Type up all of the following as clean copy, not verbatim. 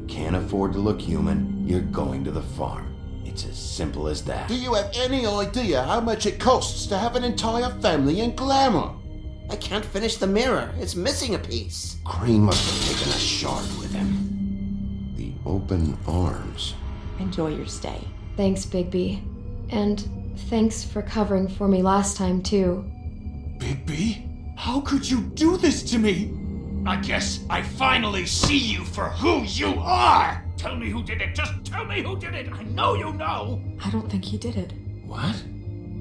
can't afford to look human, you're going to the farm. It's as simple as that. Do you have any idea how much it costs to have an entire family in Glamour? I can't finish the mirror. It's missing a piece. Crane must have taken a shard with him. The open arms. Enjoy your stay. Thanks, Bigby. And thanks for covering for me last time, too. Bigby? How could you do this to me? I guess I finally see you for who you are! Tell me who did it! Just tell me who did it! I know you know! I don't think he did it. What?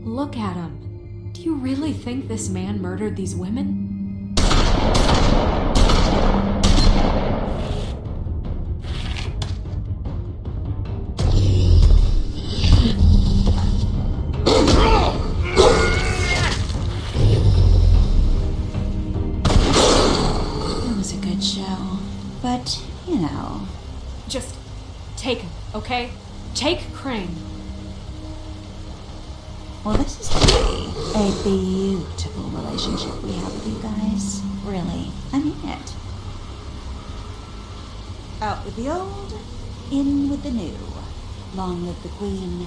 Look at him. Do you really think this man murdered these women? It was a good show. But, you know. Just take him, okay? Take Crane. Well, this is really a beautiful relationship we have with you guys. Really. I mean it. Out with the old, in with the new. Long live the Queen.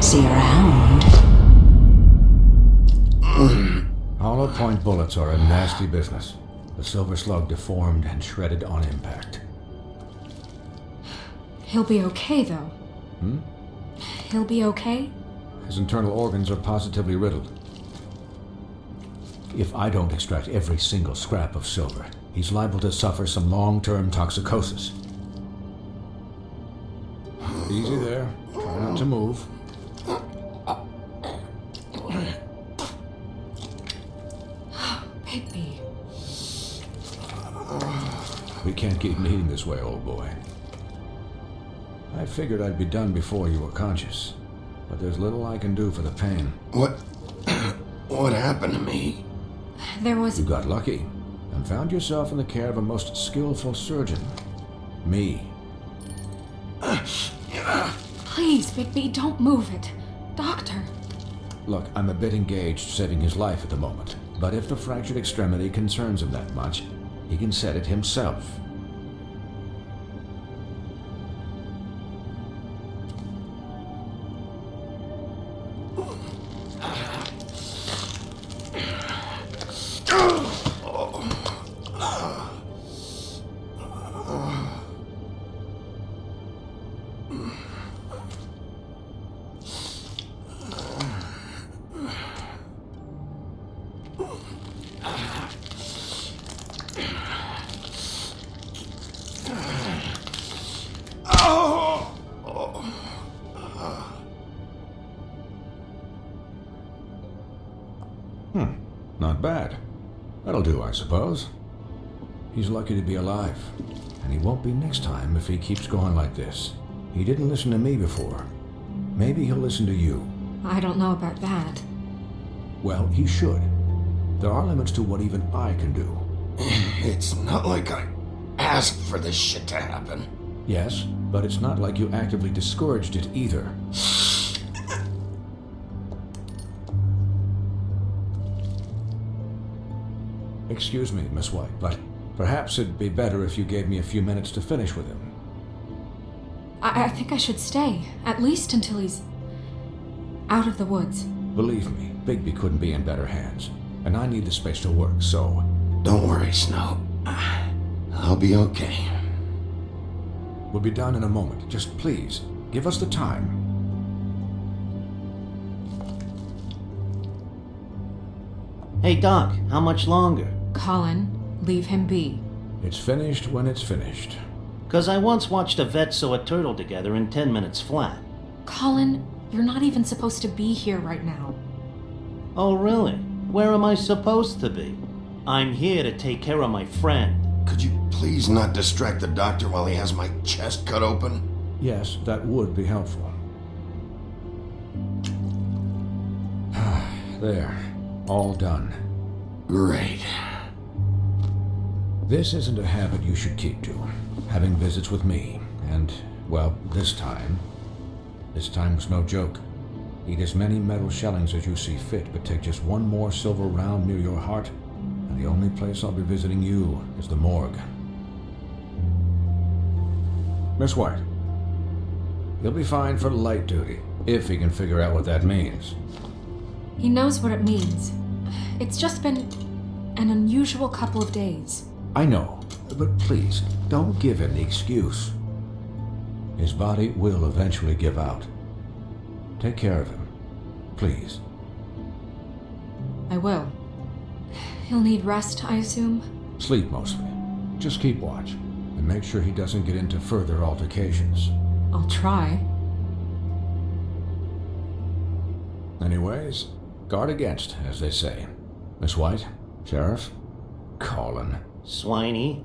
See you around. Hollow point bullets are a nasty business. The Silver Slug deformed and shredded on impact. He'll be okay, though. He'll be okay? His internal organs are positively riddled. If I don't extract every single scrap of silver, he's liable to suffer some long-term toxicosis. Easy there. Try not to move. Bigby. We can't keep meeting this way, old boy. I figured I'd be done before you were conscious, but there's little I can do for the pain. What happened to me? There was... You got lucky and found yourself in the care of a most skillful surgeon. Me. Please, Bigby, don't move it. Doctor. Look, I'm a bit engaged saving his life at the moment, but if the fractured extremity concerns him that much, he can set it himself. Not bad. That'll do, I suppose. He's lucky to be alive, and he won't be next time if he keeps going like this. He didn't listen to me before. Maybe he'll listen to you. I don't know about that. Well, he should. There are limits to what even I can do. It's not like I asked for this shit to happen. Yes, but it's not like you actively discouraged it either. Excuse me, Miss White, but perhaps it'd be better if you gave me a few minutes to finish with him. I think I should stay, at least until he's out of the woods. Believe me, Bigby couldn't be in better hands, and I need the space to work, so... Don't worry, Snow. I'll be okay. We'll be done in a moment. Just please, give us the time. Hey, Doc, how much longer? Colin, leave him be. It's finished when it's finished. 'Cause I once watched a vet sew a turtle together in 10 minutes flat. Colin, you're not even supposed to be here right now. Oh, really? Where am I supposed to be? I'm here to take care of my friend. Could you please not distract the doctor while he has my chest cut open? Yes, that would be helpful. There. All done. Great. This isn't a habit you should keep to. Having visits with me. And, well, this time was no joke. Eat as many metal shellings as you see fit, but take just one more silver round near your heart, and the only place I'll be visiting you is the morgue. Miss White, he'll be fine for light duty, if he can figure out what that means. He knows what it means. It's just been an unusual couple of days. I know, but please, don't give him the excuse. His body will eventually give out. Take care of him, please. I will. He'll need rest, I assume? Sleep mostly. Just keep watch, and make sure he doesn't get into further altercations. I'll try. Anyways, guard against, as they say. Miss White, Sheriff, Colin. Swiney.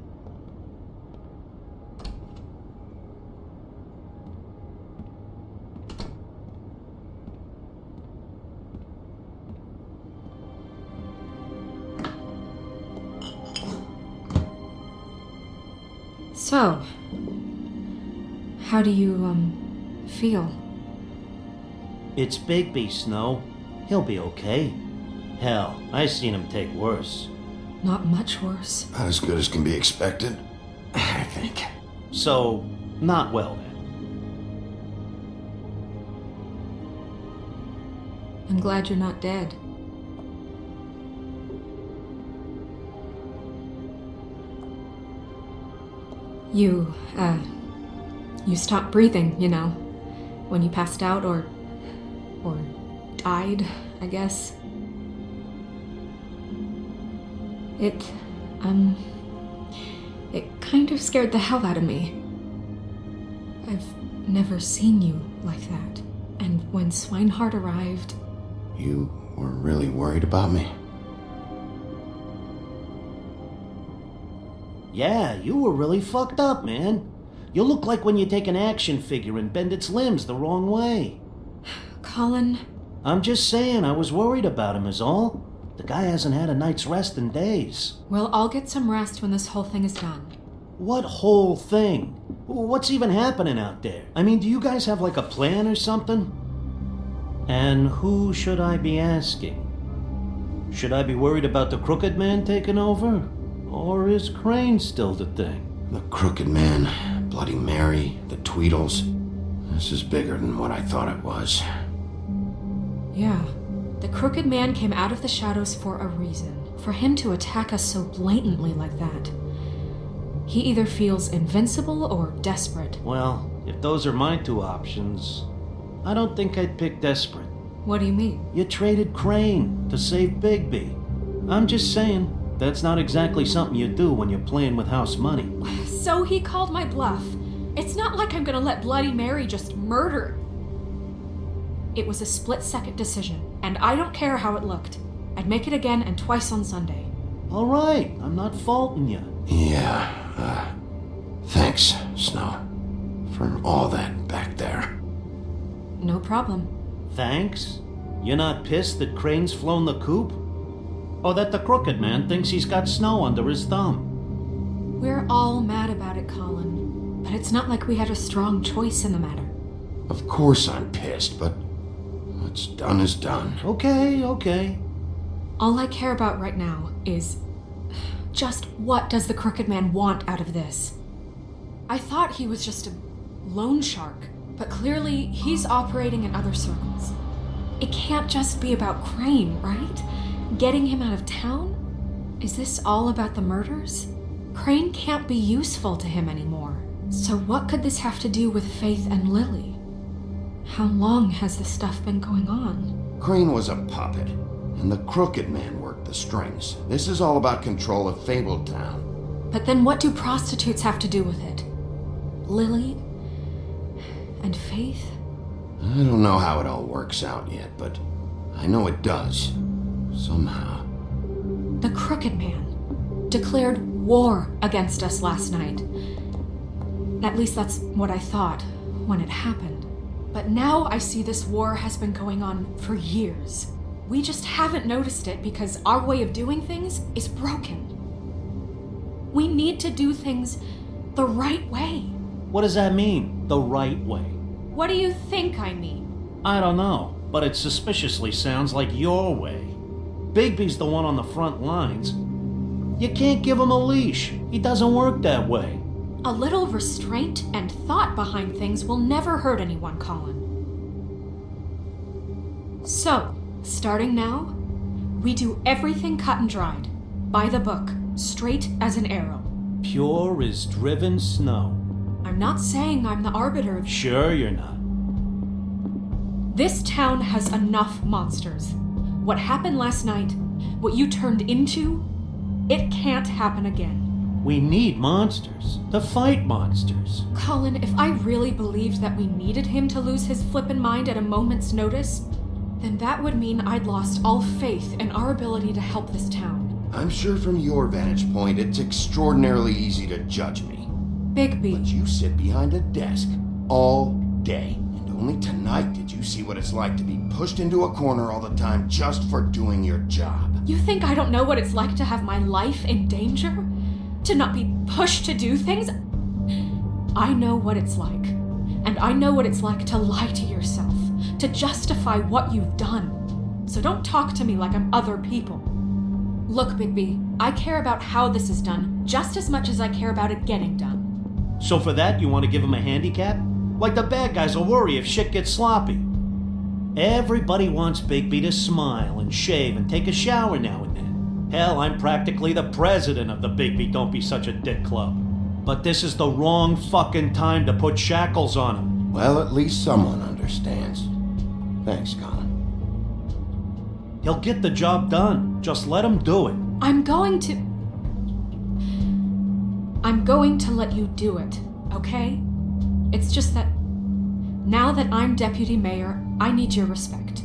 So, how do you, feel? It's Bigby, Snow. He'll be okay. Hell, I seen him take worse. Not much worse. Not as good as can be expected, I think. So, not well then. I'm glad you're not dead. You stopped breathing, you know, when you passed out or died, I guess. It kind of scared the hell out of me. I've never seen you like that. And when Swinehart arrived... You were really worried about me? Yeah, you were really fucked up, man. You look like when you take an action figure and bend its limbs the wrong way. Colin... I'm just saying, I was worried about him is all. The guy hasn't had a night's rest in days. Well, I'll get some rest when this whole thing is done. What whole thing? What's even happening out there? I mean, do you guys have like a plan or something? And who should I be asking? Should I be worried about the Crooked Man taking over? Or is Crane still the thing? The Crooked Man, Bloody Mary, the Tweedles. This is bigger than what I thought it was. Yeah. The Crooked Man came out of the shadows for a reason. For him to attack us so blatantly like that. He either feels invincible or desperate. Well, if those are my two options, I don't think I'd pick desperate. What do you mean? You traded Crane to save Bigby. I'm just saying, that's not exactly something you do when you're playing with house money. So he called my bluff. It's not like I'm gonna let Bloody Mary just murder. It was a split-second decision, and I don't care how it looked. I'd make it again and twice on Sunday. All right, I'm not faulting you. Yeah, thanks, Snow, for all that back there. No problem. Thanks? You're not pissed that Crane's flown the coop? Or that the Crooked Man thinks he's got Snow under his thumb? We're all mad about it, Colin. But it's not like we had a strong choice in the matter. Of course I'm pissed, but what's done is done. Okay. All I care about right now is just what does the Crooked Man want out of this? I thought he was just a loan shark, but clearly he's operating in other circles. It can't just be about Crane, right? Getting him out of town? Is this all about the murders? Crane can't be useful to him anymore. So what could this have to do with Faith and Lily? How long has this stuff been going on? Crane was a puppet, and the Crooked Man worked the strings. This is all about control of Fabletown. But then what do prostitutes have to do with it? Lily? And Faith? I don't know how it all works out yet, but I know it does. Somehow. The Crooked Man declared war against us last night. At least that's what I thought when it happened. But now I see this war has been going on for years. We just haven't noticed it because our way of doing things is broken. We need to do things the right way. What does that mean, the right way? What do you think I mean? I don't know, but it suspiciously sounds like your way. Bigby's the one on the front lines. You can't give him a leash. He doesn't work that way. A little restraint and thought behind things will never hurt anyone, Colin. So, starting now, we do everything cut and dried, by the book, straight as an arrow. Pure as driven snow. I'm not saying I'm the arbiter of... Sure you're not. This town has enough monsters. What happened last night, what you turned into, it can't happen again. We need monsters. To fight monsters. Colin, if I really believed that we needed him to lose his flippin' mind at a moment's notice, then that would mean I'd lost all faith in our ability to help this town. I'm sure from your vantage point, it's extraordinarily easy to judge me. Bigby. But you sit behind a desk all day, and only tonight did you see what it's like to be pushed into a corner all the time just for doing your job. You think I don't know what it's like to have my life in danger? To not be pushed to do things? I know what it's like. And I know what it's like to lie to yourself, to justify what you've done. So don't talk to me like I'm other people. Look, Bigby, I care about how this is done just as much as I care about it getting done. So for that, you want to give him a handicap? Like the bad guys will worry if shit gets sloppy. Everybody wants Bigby to smile and shave and take a shower now and then. Hell, I'm practically the president of the Bigby Don't Be Such a Dick Club. But this is the wrong fucking time to put shackles on him. Well, at least someone understands. Thanks, Colin. He'll get the job done. Just let him do it. I'm going to let you do it, okay? It's just that now that I'm deputy mayor, I need your respect.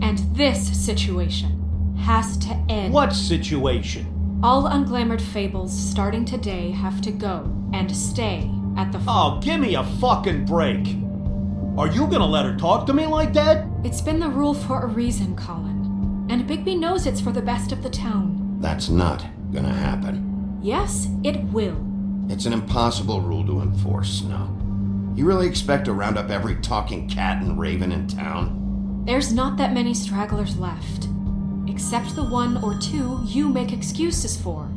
And this situation has to end. What situation? All unglamored fables starting today have to go and stay at the Oh, give me a fucking break. Are you gonna let her talk to me like that? It's been the rule for a reason, Colin. And Bigby knows it's for the best of the town. That's not gonna happen. Yes, it will. It's an impossible rule to enforce, Snow. You really expect to round up every talking cat and raven in town? There's not that many stragglers left. Except the one or two you make excuses for.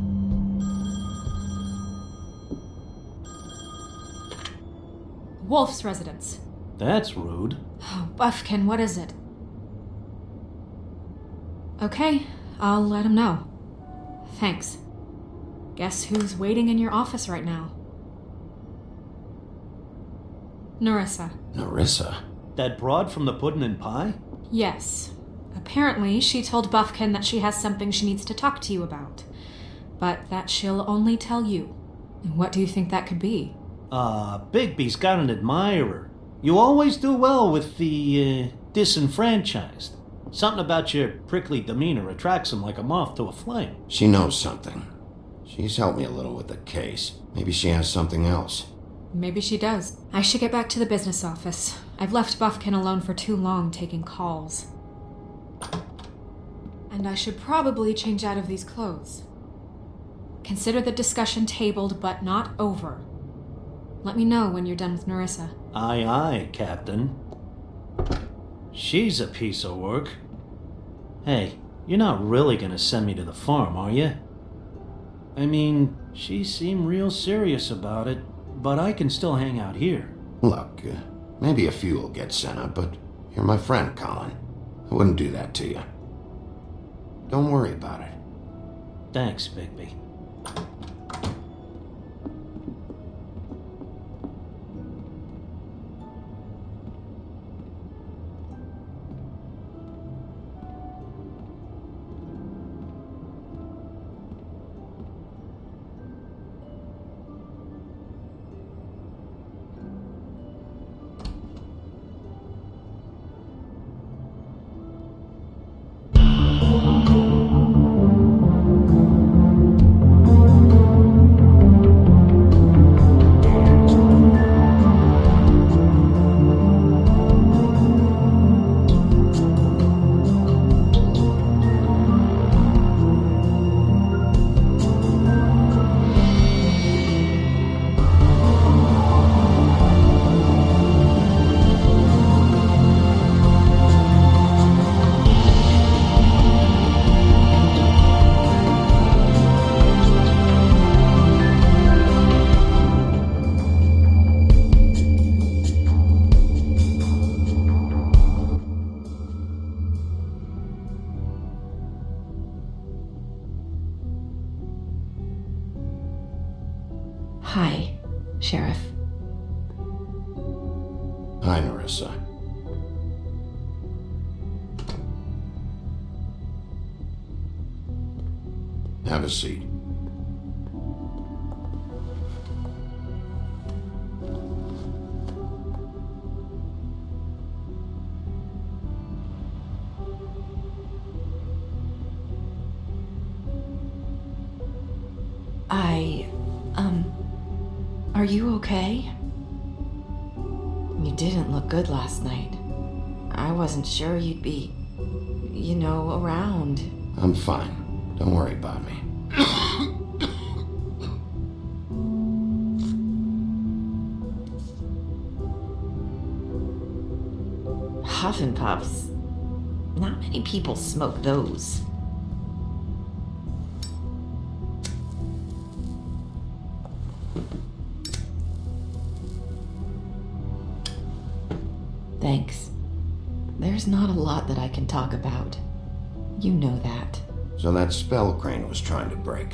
Wolf's residence. That's rude. Oh, Buffkin, what is it? Okay, I'll let him know. Thanks. Guess who's waiting in your office right now? Nerissa. Nerissa? That broad from the Puddin' and Pie? Yes. Apparently, she told Buffkin that she has something she needs to talk to you about. But that she'll only tell you. And what do you think that could be? Bigby's got an admirer. You always do well with the, disenfranchised. Something about your prickly demeanor attracts him like a moth to a flame. She knows something. She's helped me a little with the case. Maybe she has something else. Maybe she does. I should get back to the business office. I've left Buffkin alone for too long taking calls. And I should probably change out of these clothes. Consider the discussion tabled but not over. Let me know when you're done with Nerissa. Aye, aye, Captain. She's a piece of work. Hey, you're not really gonna send me to the farm, are you? I mean, she seemed real serious about it, but I can still hang out here. Look, maybe a few will get sent up, but you're my friend, Colin. I wouldn't do that to you. Don't worry about it. Thanks, Bigby. Hi, Sheriff. Hi, Nerissa. Have a seat. Are you okay? You didn't look good last night. I wasn't sure you'd be, around. I'm fine. Don't worry about me. Huffin' Puffs. Not many people smoke those. Thanks. There's not a lot that I can talk about. You know that. So that spell Crane was trying to break.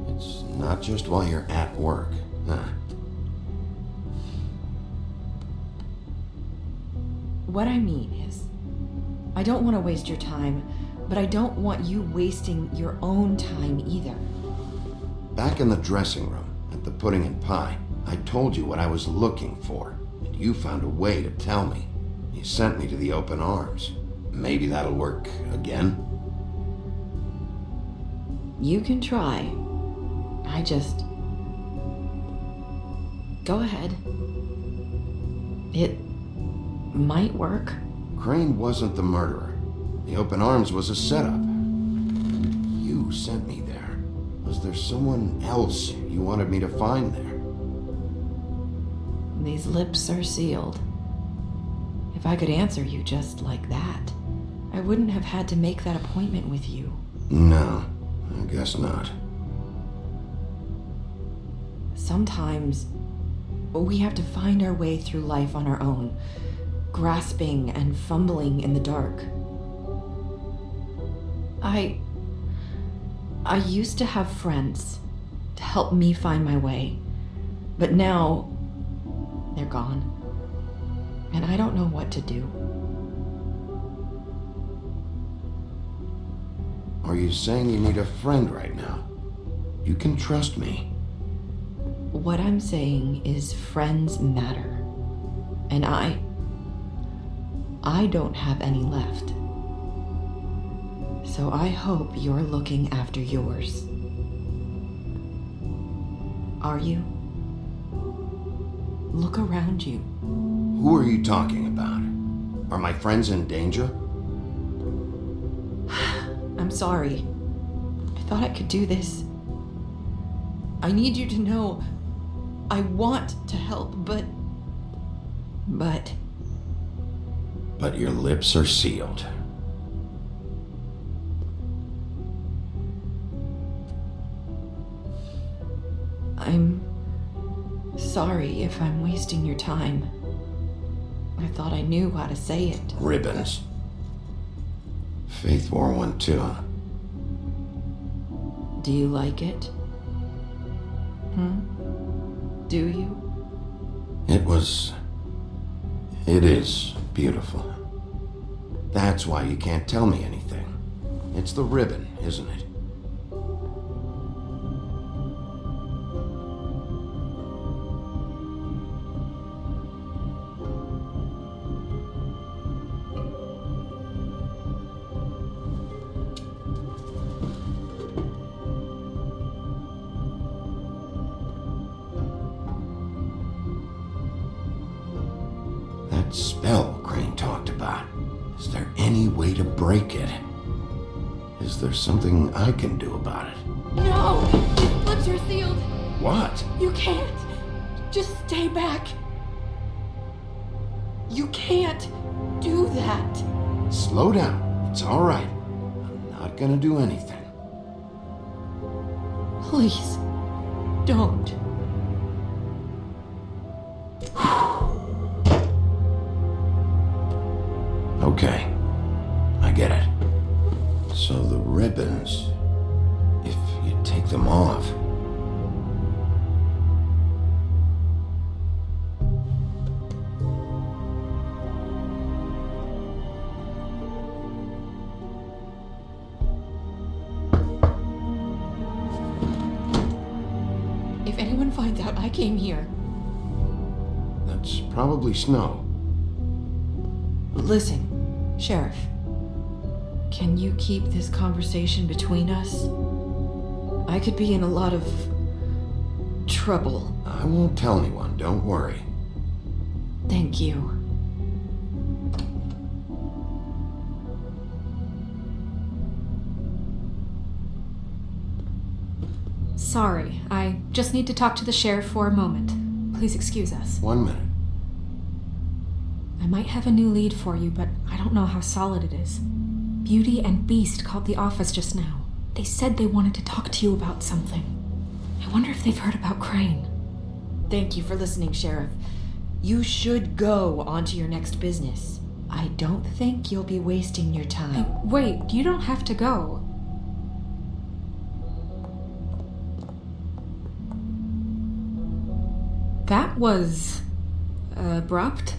It's not just while you're at work, huh? What I mean is, I don't want to waste your time, but I don't want you wasting your own time either. Back in the dressing room, at the Pudding and Pie, I told you what I was looking for, and you found a way to tell me. You sent me to the open arms. Maybe that'll work again? You can try. Go ahead. It might work. Crane wasn't the murderer. The open arms was a setup. You sent me there. Was there someone else you wanted me to find there? These lips are sealed. If I could answer you just like that, I wouldn't have had to make that appointment with you. No, I guess not. Sometimes we have to find our way through life on our own, grasping and fumbling in the dark. I used to have friends to help me find my way, but now they're gone, and I don't know what to do. Are you saying you need a friend right now? You can trust me. What I'm saying is friends matter, and I don't have any left. So I hope you're looking after yours. Are you? Look around you. Who are you talking about? Are my friends in danger? I'm sorry. I thought I could do this. I need you to know I want to help, but But your lips are sealed. I'm sorry if I'm wasting your time. I thought I knew how to say it. Ribbons. Faith wore one too. Do you like it? Do you? It is beautiful. That's why you can't tell me anything. It's the ribbon, isn't it? That spell Crane talked about. Is there any way to break it? Is there something I can do about it? No! These lips are sealed! What? You can't! Just stay back! You can't do that! Slow down. It's all right. I'm not gonna do anything. Please, don't. Okay, I get it. So the ribbons, if you take them off, finds out I came here. That's probably Snow. Listen, Sheriff. Can you keep this conversation between us? I could be in a lot of trouble. I won't tell anyone, don't worry. Thank you. Sorry, I just need to talk to the sheriff for a moment. Please excuse us. 1 minute. I might have a new lead for you, but I don't know how solid it is. Beauty and Beast called the office just now. They said they wanted to talk to you about something. I wonder if they've heard about Crane. Thank you for listening, Sheriff. You should go on to your next business. I don't think you'll be wasting your time. Wait, you don't have to go. That was abrupt.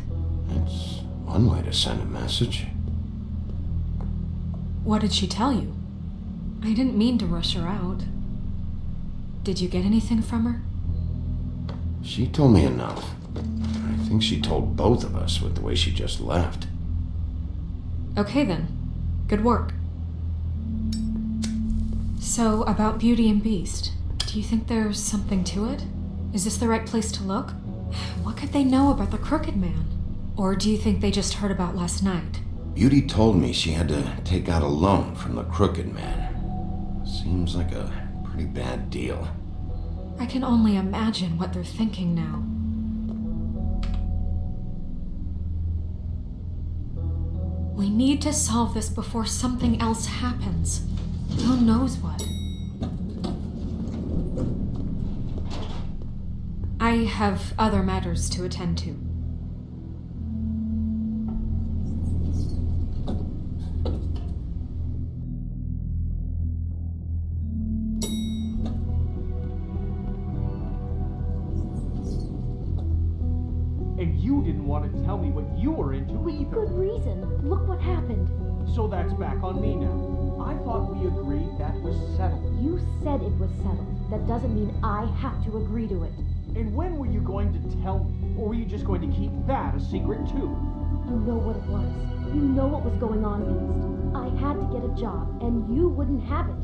That's one way to send a message. What did she tell you? I didn't mean to rush her out. Did you get anything from her? She told me enough. I think she told both of us with the way she just left. Okay then. Good work. So, about Beauty and Beast, do you think there's something to it? Is this the right place to look? What could they know about the Crooked Man? Or do you think they just heard about last night? Beauty told me she had to take out a loan from the Crooked Man. Seems like a pretty bad deal. I can only imagine what they're thinking now. We need to solve this before something else happens. Who knows what? I have other matters to attend to. And you didn't want to tell me what you were into either. Good reason. Look what happened. So that's back on me now. I thought we agreed that was settled. You said it was settled. That doesn't mean I have to agree to it. And when were you going to tell me? Or were you just going to keep that a secret too? You know what it was. You know what was going on, Beast. I had to get a job, and you wouldn't have it.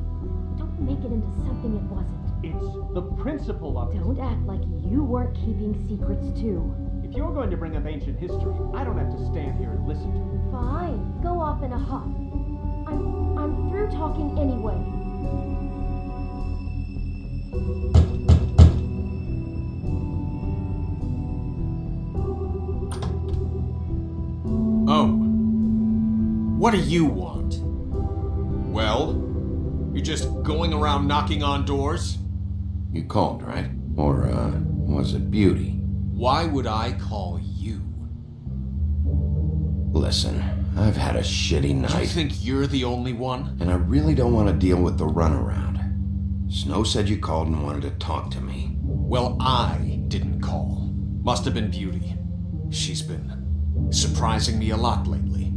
Don't make it into something it wasn't. It's the principle of it. Don't act like you weren't keeping secrets too. If you're going to bring up ancient history, I don't have to stand here and listen to it. Fine. Go off in a huff. I'm through talking anyway. Oh. What do you want? Well, you're just going around knocking on doors? You called, right? Or, was it Beauty? Why would I call you? Listen, I've had a shitty night. You think you're the only one? And I really don't want to deal with the runaround. Snow said you called and wanted to talk to me. Well, I didn't call. Must have been Beauty. She's been surprising me a lot lately.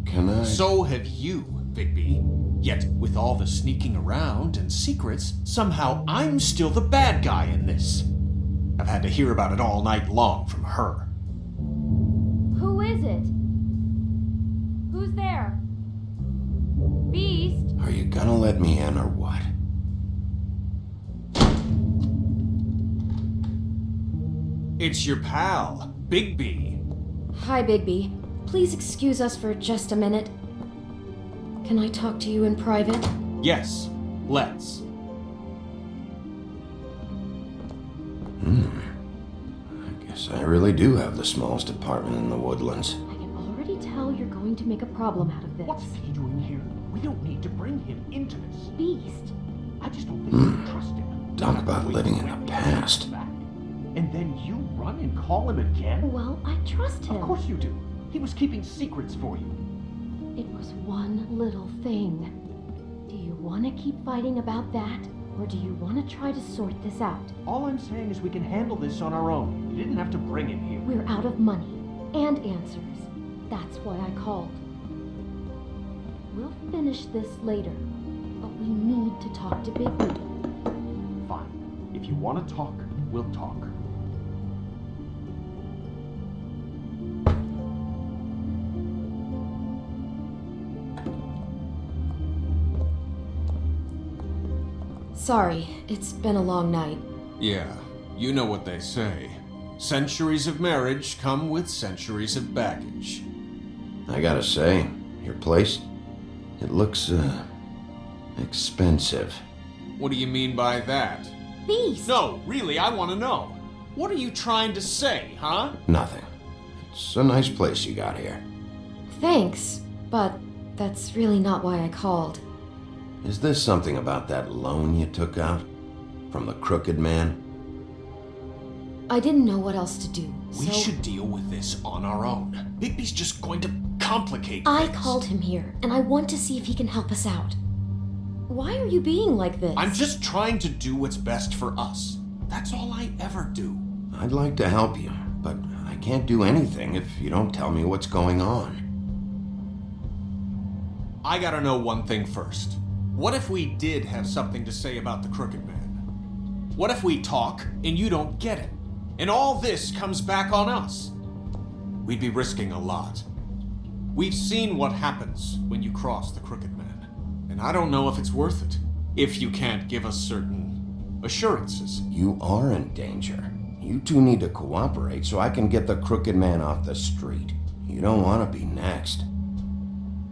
Can I? So have you, Bigby. Yet, with all the sneaking around and secrets, somehow I'm still the bad guy in this. I've had to hear about it all night long from her. Who is it? Who's there? Beast? Are you gonna let me in or what? It's your pal, Bigby. Hi, Bigby. Please excuse us for just a minute. Can I talk to you in private? Yes, let's. I guess I really do have the smallest apartment in the Woodlands. I can already tell you're going to make a problem out of this. What's he doing here? We don't need to bring him into this. Beast? I just don't think you can trust him. Talk about living in the past. And then you run and call him again? Well, I trust him. Of course you do. He was keeping secrets for you. It was one little thing. Do you want to keep fighting about that? Or do you want to try to sort this out? All I'm saying is we can handle this on our own. You didn't have to bring him here. We're out of money and answers. That's why I called. We'll finish this later, but we need to talk to Bigby. Fine. If you want to talk, we'll talk. Sorry, it's been a long night. Yeah, you know what they say. Centuries of marriage come with centuries of baggage. I gotta say, your place, it looks, expensive. What do you mean by that? Beast! No, really, I want to know. What are you trying to say, huh? Nothing. It's a nice place you got here. Thanks, but that's really not why I called. Is this something about that loan you took out? From the Crooked Man? I didn't know what else to do, We so should deal with this on our own. Bigby's just going to complicate I things. called him here, and I want to see if he can help us out. Why are you being like this? I'm just trying to do what's best for us. That's all I ever do. I'd like to help you, but I can't do anything if you don't tell me what's going on. I gotta know one thing first. What if we did have something to say about the Crooked Man? What if we talk and you don't get it? And all this comes back on us? We'd be risking a lot. We've seen what happens when you cross the Crooked Man. And I don't know if it's worth it. If you can't give us certain assurances. You are in danger. You two need to cooperate so I can get the Crooked Man off the street. You don't want to be next.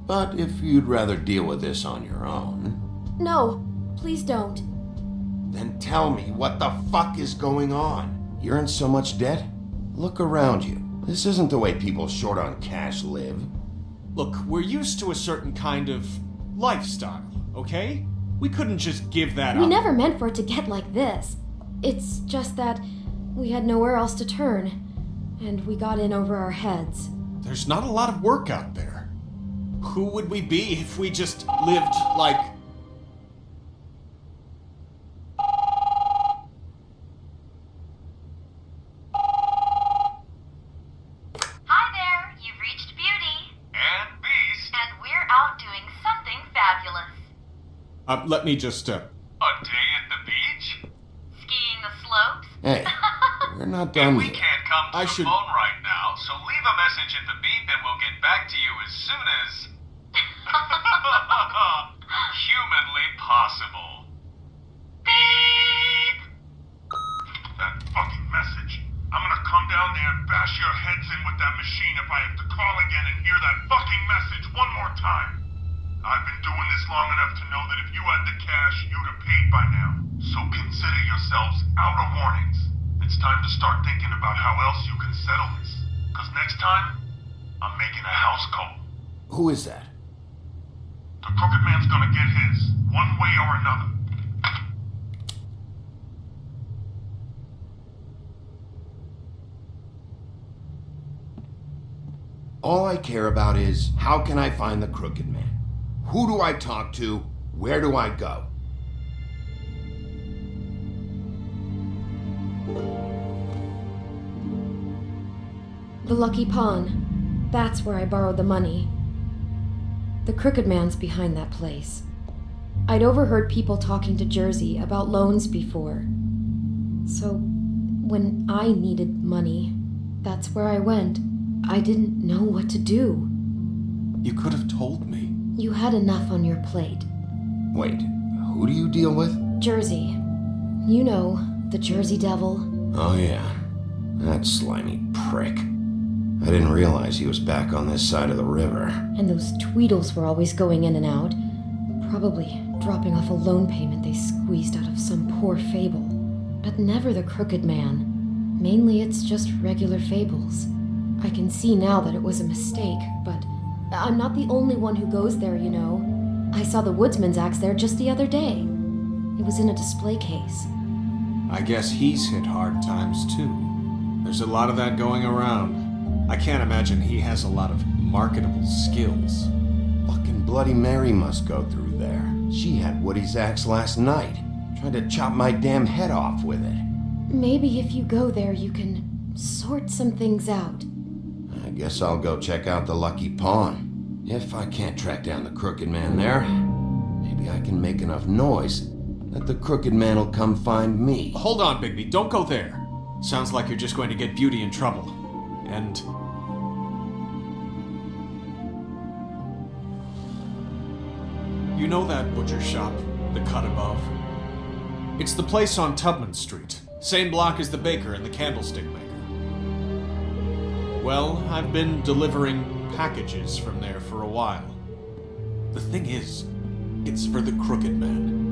But if you'd rather deal with this on your own, No, please don't. then tell me what the fuck is going on. You're in so much debt? Look around you. This isn't the way people short on cash live. Look, we're used to a certain kind of lifestyle, okay? We couldn't just give that We up. never meant for it to get like this. It's just that we had nowhere else to turn, and we got in over our heads. There's not a lot of work out there. Who would we be if we just lived like... Hi there, you've reached Beauty. And Beast? And we're out doing something fabulous. Let me just, A day at the beach? Skiing the slopes? Hey, we're not done We yet. can't come to I the should- phone right now, so leave a message at the beep and we'll get back to you as soon as... humanly possible. Beep! That fucking message. I'm gonna come down there and bash your heads in with that machine if I have to call again and hear that fucking message one more time. I've been doing this long enough to know that if you had the cash, you'd have paid by now. So consider yourselves out of warnings. It's time to start thinking about how else you can settle this. Cause next time, I'm making a house call. Who is that? The Crooked Man's gonna get his, one way or another. All I care about is, how can I find the Crooked Man? Who do I talk to? Where do I go? The Lucky Pawn. That's where I borrowed the money. The Crooked Man's behind that place. I'd overheard people talking to Jersey about loans before. So, when I needed money, that's where I went. I didn't know what to do. You could have told me. You had enough on your plate. Wait, who do you deal with? Jersey. You know, the Jersey Devil. Oh yeah, that slimy prick. I didn't realize he was back on this side of the river. And those Tweedles were always going in and out. Probably dropping off a loan payment they squeezed out of some poor fable. But never the Crooked Man. Mainly it's just regular fables. I can see now that it was a mistake, but I'm not the only one who goes there, you know. I saw the Woodsman's axe there just the other day. It was in a display case. I guess he's hit hard times too. There's a lot of that going around. I can't imagine he has a lot of marketable skills. Fucking Bloody Mary must go through there. She had Woody's axe last night. Tried to chop my damn head off with it. Maybe if you go there, you can sort some things out. I guess I'll go check out the Lucky Pawn. If I can't track down the Crooked Man there, maybe I can make enough noise that the crooked man will come find me. Hold on, Bigby. Don't go there. Sounds like you're just going to get Beauty in trouble. And... you know that butcher shop, the cut above? It's the place on Tubman Street. Same block as the baker and the candlestick maker. Well, I've been delivering packages from there for a while. The thing is, it's for the Crooked Man.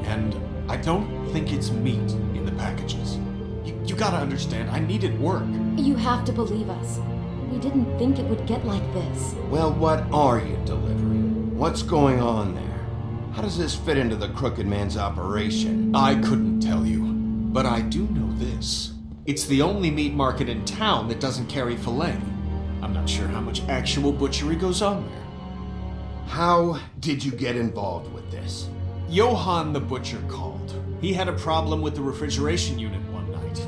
And I don't think it's meat in the packages. You gotta understand, I needed work. You have to believe us. We didn't think it would get like this. Well, what are you delivering? What's going on there? How does this fit into the Crooked Man's operation? I couldn't tell you, but I do know this. It's the only meat market in town that doesn't carry filet. I'm not sure how much actual butchery goes on there. How did you get involved with this? Johann the butcher called. He had a problem with the refrigeration unit one night.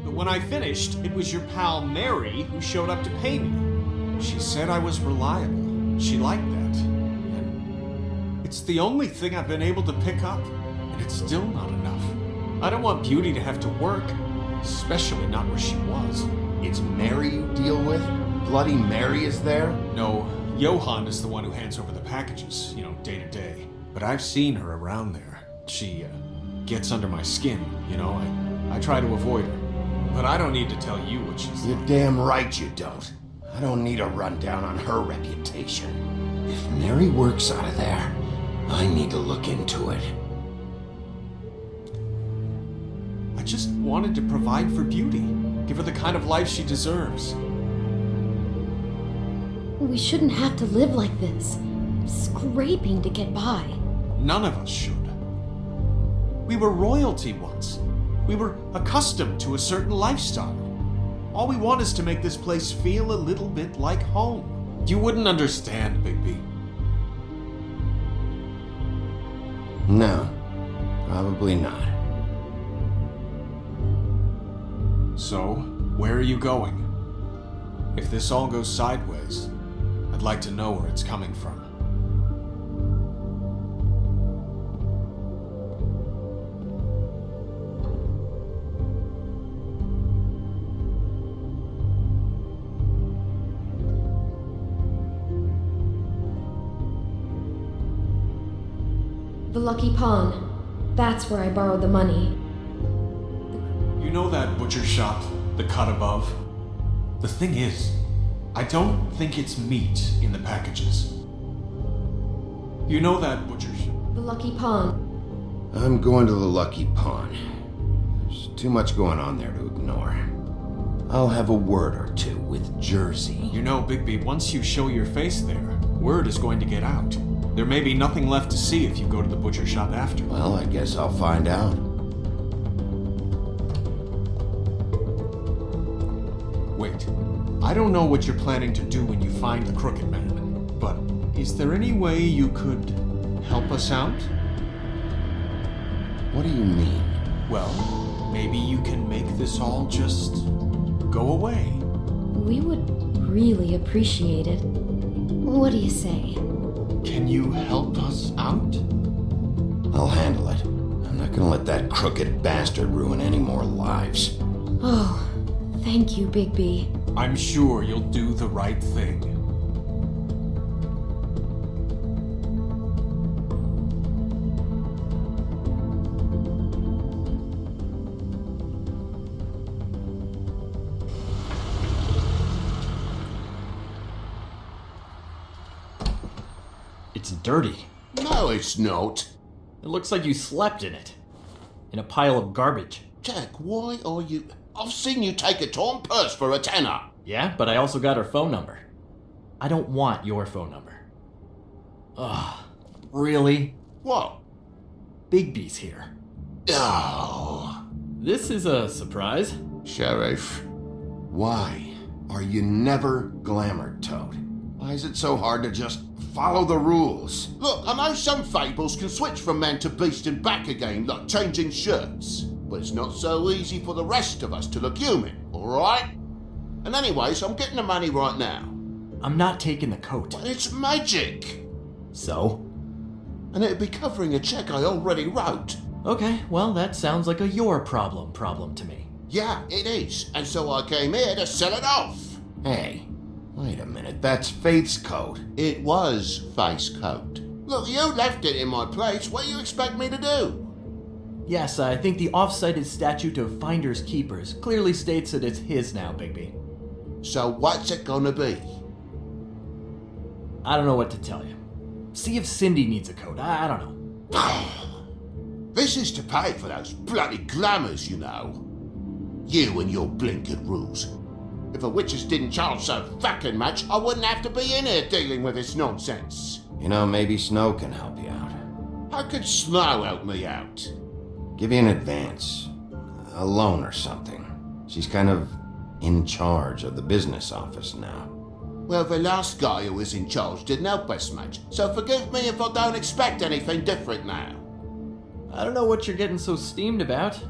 But when I finished, it was your pal Mary who showed up to pay me. She said I was reliable. She liked that. And it's the only thing I've been able to pick up, and it's still not enough. I don't want Beauty to have to work, especially not where she was. It's Mary you deal with? Bloody Mary is there? No, Johann is the one who hands over the packages, day to day. But I've seen her around there. She, gets under my skin, I try to avoid her. But I don't need to tell you what she's You're like. damn right you don't. I don't need a rundown on her reputation. If Mary works out of there, I need to look into it. I just wanted to provide for Beauty. Give her the kind of life she deserves. We shouldn't have to live like this, scraping to get by. None of us should. We were royalty once. We were accustomed to a certain lifestyle. All we want is to make this place feel a little bit like home. You wouldn't understand, Bigby. No, probably not. So, where are you going? If this all goes sideways, I'd like to know where it's coming from. The Lucky Pawn. That's where I borrowed the money. You know that butcher shop, the cut above? The thing is, I don't think it's meat in the packages. You know that butcher shop? The Lucky Pawn. I'm going to the Lucky Pawn. There's too much going on there to ignore. I'll have a word or two with Jersey. You know, Bigby, once you show your face there, word is going to get out. There may be nothing left to see if you go to the butcher shop after. Well, I guess I'll find out. Wait, I don't know what you're planning to do when you find the Crooked Man, but is there any way you could help us out? What do you mean? Well, maybe you can make this all just go away. We would really appreciate it. What do you say? Can you help us out? I'll handle it. I'm not gonna let that crooked bastard ruin any more lives. Oh, thank you, Bigby. I'm sure you'll do the right thing. It's dirty. No, it's not. It looks like you slept in it. In a pile of garbage. Jack, why are you... I've seen you take a torn purse for a tenner. Yeah, but I also got her phone number. I don't want your phone number. Ugh. Really? What? Bigby's here. Oh. This is a surprise. Sheriff. Why are you never glamored, Toad? Why is it so hard to just follow the rules? Look, I know some fables can switch from man to beast and back again, like changing shirts. But it's not so easy for the rest of us to look human, alright? And anyways, I'm getting the money right now. I'm not taking the coat. But it's magic. So? And it'd be covering a check I already wrote. Okay, well, that sounds like a your problem to me. Yeah, it is. And so I came here to sell it off. Hey, wait a minute, that's Faith's coat. It was Faith's coat. Look, you left it in my place. What do you expect me to do? Yes, I think the off-cited statute of Finders Keepers clearly states that it's his now, Bigby. So what's it gonna be? I don't know what to tell you. See if Cindy needs a coat. I don't know. This is to pay for those bloody glamours, you know. You and your blinkered rules. If the witches didn't charge so fucking much, I wouldn't have to be in here dealing with this nonsense. You know, maybe Snow can help you out. How could Snow help me out? Give you an advance. A loan or something. She's kind of in charge of the business office now. Well, the last guy who was in charge didn't help us much, so forgive me if I don't expect anything different now. I don't know what you're getting so steamed about.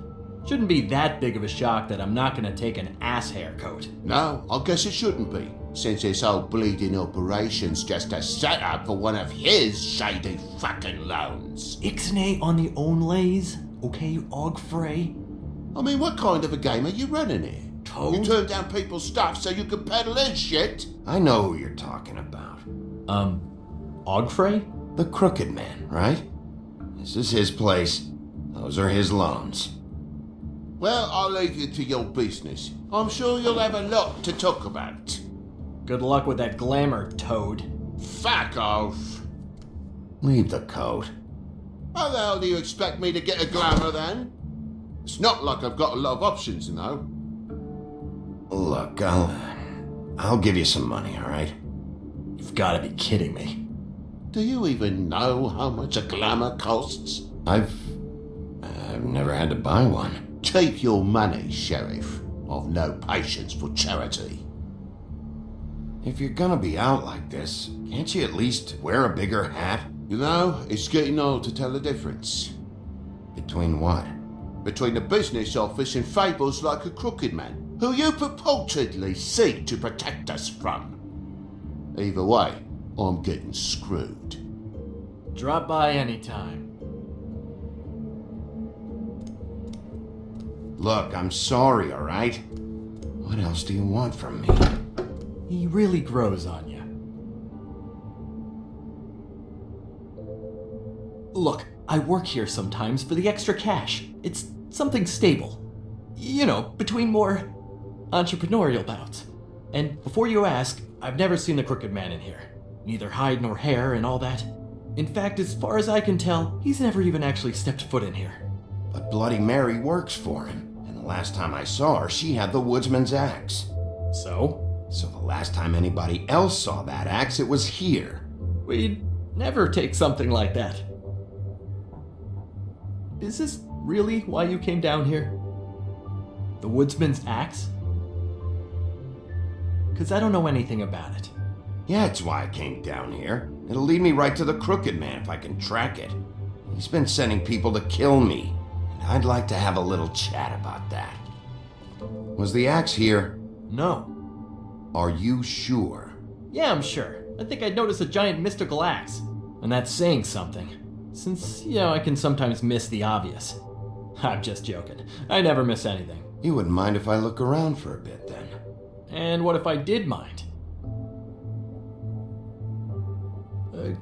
Shouldn't be that big of a shock that I'm not gonna take an ass haircoat. No, I guess it shouldn't be, since this whole bleeding operation's just a setup for one of his shady fucking loans. Ixnay on the onlays, okay, Ogfrey? I mean, what kind of a game are you running here? Toad? You turn down people's stuff so you can peddle his shit? I know who you're talking about. Ogfrey? The Crooked Man, right? This is his place. Those are his loans. Well, I'll leave you to your business. I'm sure you'll have a lot to talk about. Good luck with that glamour, Toad. Fuck off. Leave the coat. How the hell do you expect me to get a glamour then? It's not like I've got a lot of options, you know. Look, I'll give you some money, all right? You've gotta be kidding me. Do you even know how much a glamour costs? I've never had to buy one. Keep your money, Sheriff. I've no patience for charity. If you're gonna be out like this, can't you at least wear a bigger hat? You know, it's getting old to tell the difference. Between what? Between the business office and fables like a Crooked Man, who you purportedly seek to protect us from. Either way, I'm getting screwed. Drop by anytime. Look, I'm sorry, all right? What else do you want from me? He really grows on you. Look, I work here sometimes for the extra cash. It's something stable. You know, between more entrepreneurial bouts. And before you ask, I've never seen the Crooked Man in here. Neither hide nor hair and all that. In fact, as far as I can tell, he's never even actually stepped foot in here. But Bloody Mary works for him. And the last time I saw her, she had the woodsman's axe. So? So the last time anybody else saw that axe, it was here. We'd never take something like that. Is this really why you came down here? The woodsman's axe? 'Cause I don't know anything about it. Yeah, it's why I came down here. It'll lead me right to the Crooked Man if I can track it. He's been sending people to kill me, and I'd like to have a little chat about that. Was the axe here? No. Are you sure? Yeah, I'm sure. I think I noticed a giant mystical axe. And that's saying something. Since, I can sometimes miss the obvious. I'm just joking. I never miss anything. You wouldn't mind if I look around for a bit, then? And what if I did mind?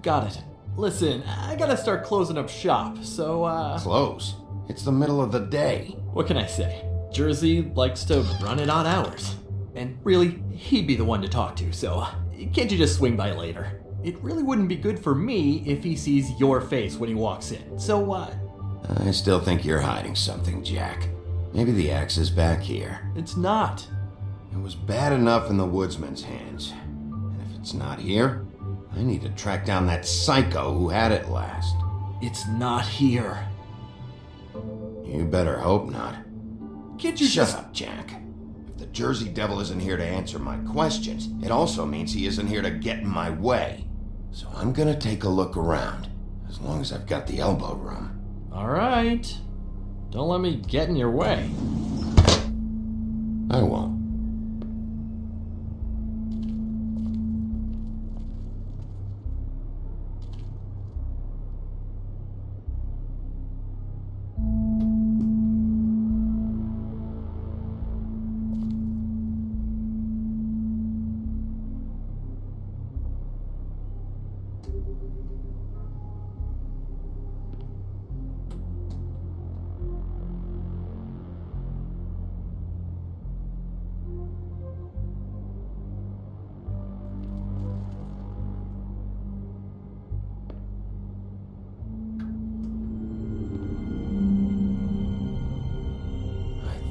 Got it. Listen, I gotta start closing up shop, so, Close? It's the middle of the day. What can I say? Jersey likes to run at odd hours. And really, he'd be the one to talk to, so can't you just swing by later? It really wouldn't be good for me if he sees your face when he walks in, so I still think you're hiding something, Jack. Maybe the axe is back here. It's not. It was bad enough in the woodsman's hands. And if it's not here, I need to track down that psycho who had it last. It's not here. You better hope not. Can't you Shut up, Jack. If the Jersey Devil isn't here to answer my questions, it also means he isn't here to get in my way. So I'm gonna take a look around, as long as I've got the elbow room. All right. Don't let me get in your way. I won't.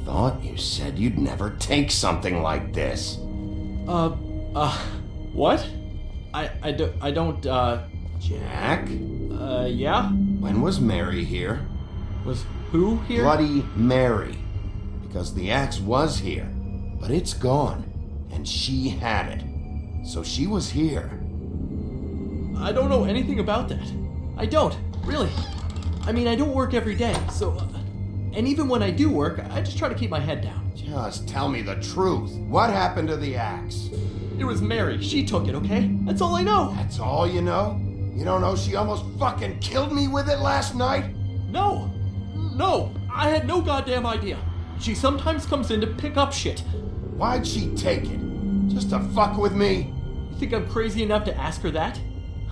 thought you said you'd never take something like this. What? I don't, Jack? Yeah? When was Mary here? Was who here? Bloody Mary. Because the axe was here, but it's gone, and she had it. So she was here. I don't know anything about that. I don't, really. I mean, I don't work every day, so... and even when I do work, I just try to keep my head down. Just tell me the truth. What happened to the axe? It was Mary. She took it, okay? That's all I know. That's all you know? You don't know she almost fucking killed me with it last night? No, I had no goddamn idea. She sometimes comes in to pick up shit. Why'd she take it? Just to fuck with me? You think I'm crazy enough to ask her that?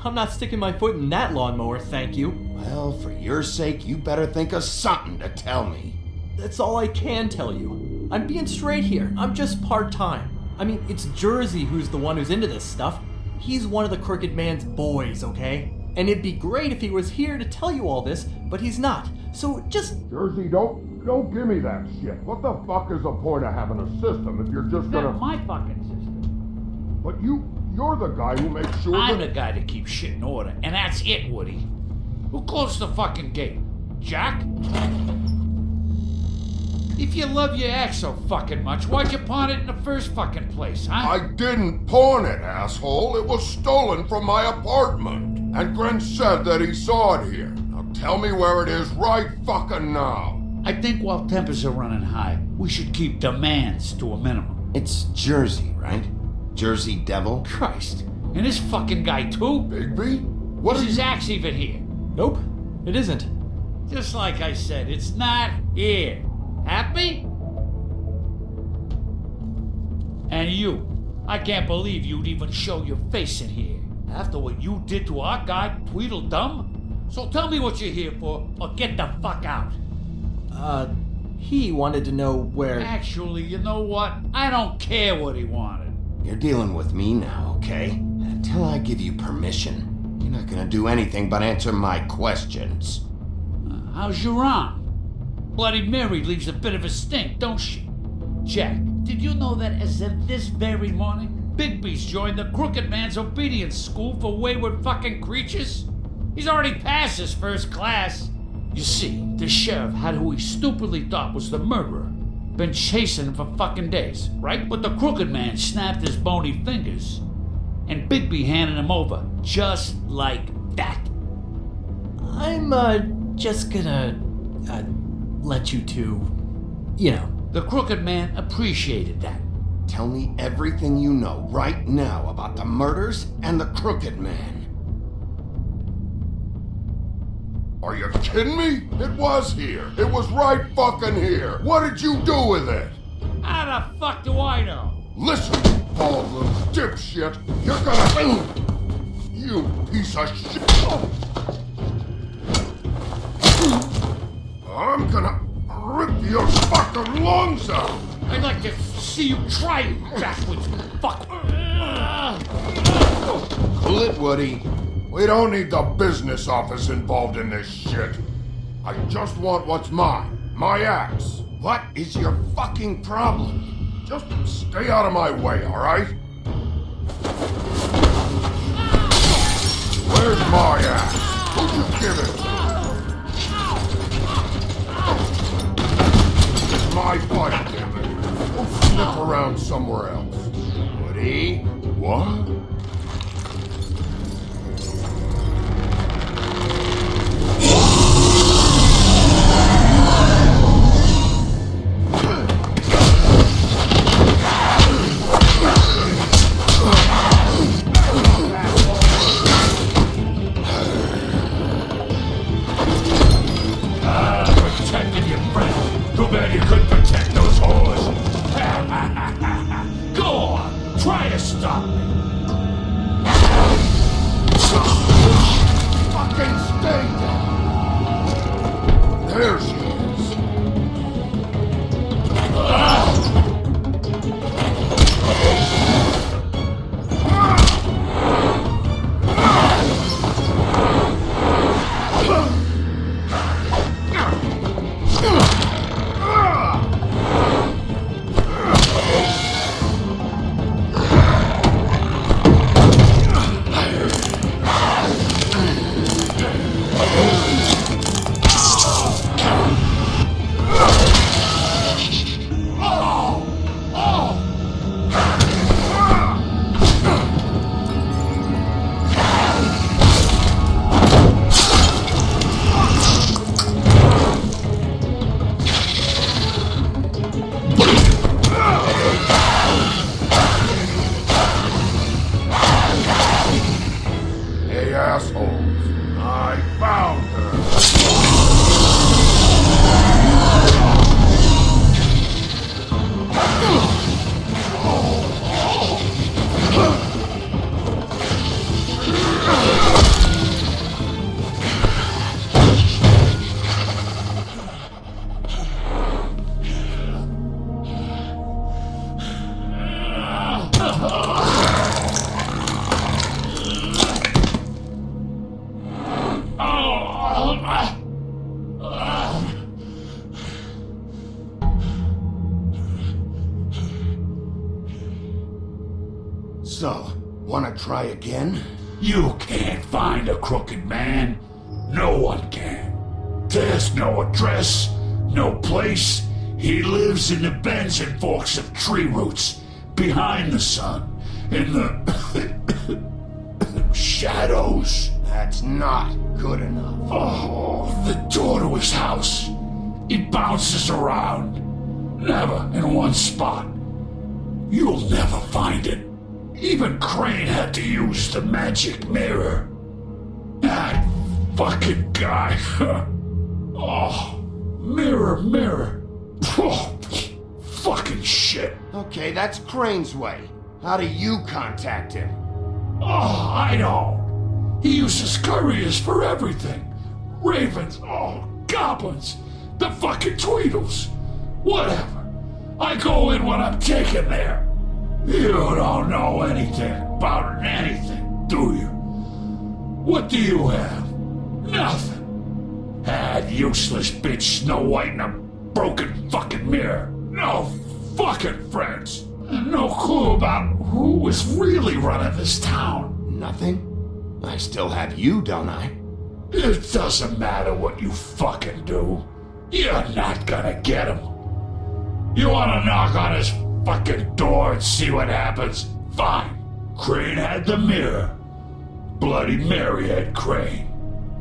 I'm not sticking my foot in that lawnmower, thank you. Well, for your sake, you better think of something to tell me. That's all I can tell you. I'm being straight here. I'm just part-time. I mean, it's Jersey who's the one who's into this stuff. He's one of the Crooked Man's boys, okay? And it'd be great if he was here to tell you all this, but he's not. So just... Jersey, don't give me that shit. What the fuck is the point of having a system if you're just gonna... That's my fucking system. But you're the guy who makes sure I'm the guy that keeps shit in order, and that's it, Woody. Who closed the fucking gate? Jack? If you love your axe so fucking much, why'd you pawn it in the first fucking place, huh? I didn't pawn it, asshole. It was stolen from my apartment. And Gren said that he saw it here. Now tell me where it is right fucking now. I think while tempers are running high, we should keep demands to a minimum. It's Jersey, right? Jersey Devil? Christ. And this fucking guy too? Bigby? What is his axe even here? Nope, it isn't. Just like I said, it's not here. Happy? And you. I can't believe you'd even show your face in here. After what you did to our guy, Tweedledum? So tell me what you're here for, or get the fuck out. He wanted to know where... Actually, you know what? I don't care what he wanted. You're dealing with me now, okay? Until I give you permission, you're not gonna do anything but answer my questions. How's your arm? Bloody Mary leaves a bit of a stink, don't she? Jack, did you know that as of this very morning, Bigby's joined the Crooked Man's obedience school for wayward fucking creatures? He's already passed his first class. You see, the sheriff had who he stupidly thought was the murderer. Been chasing him for fucking days, right? But the Crooked Man snapped his bony fingers. And Bigby handed him over, just like that. I'm, just gonna, let you two, you know. The Crooked Man appreciated that. Tell me everything you know right now about the murders and the Crooked Man. Are you kidding me? It was here. It was right fucking here. What did you do with it? How the fuck do I know? Listen, bald little dipshit. You're gonna... You piece of shit. I'm gonna rip your fucking lungs out. I'd like to see you try, you backwards fuck. Cool it, Woody. We don't need the business office involved in this shit. I just want what's mine. My axe. What is your fucking problem? Just stay out of my way, all right? Where's my axe? Who'd you give it to? It's my fight, damn it. Go sniff around somewhere else. Woody? What? Protecting your friend. Too bad you couldn't protect those whores. Go on, try to stop me. Fucking stay down. There she is. So, wanna try again? You can't find a crooked man. No one can. There's no address, no place. He lives in the bends and forks of tree roots, behind the sun, in the shadows. That's not good enough. Oh, the door to his house. It bounces around, never in one spot. You'll never find it. Even Crane had to use the magic mirror. That fucking guy. Oh, mirror, mirror. Oh, fucking shit. Okay, that's Crane's way. How do you contact him? Oh, I know. He uses couriers for everything. Ravens, oh, goblins, the fucking Tweedles. Whatever. I go in when I'm taken there. You don't know anything about anything, do you? What do you have? Nothing. That useless bitch Snow White and a broken fucking mirror. No fucking friends. And no clue about who was really running this town. Nothing? I still have you, don't I? It doesn't matter what you fucking do. You're not gonna get him. You wanna knock on his fucking door and see what happens? Fine. Crane had the mirror. Bloody Mary had Crane.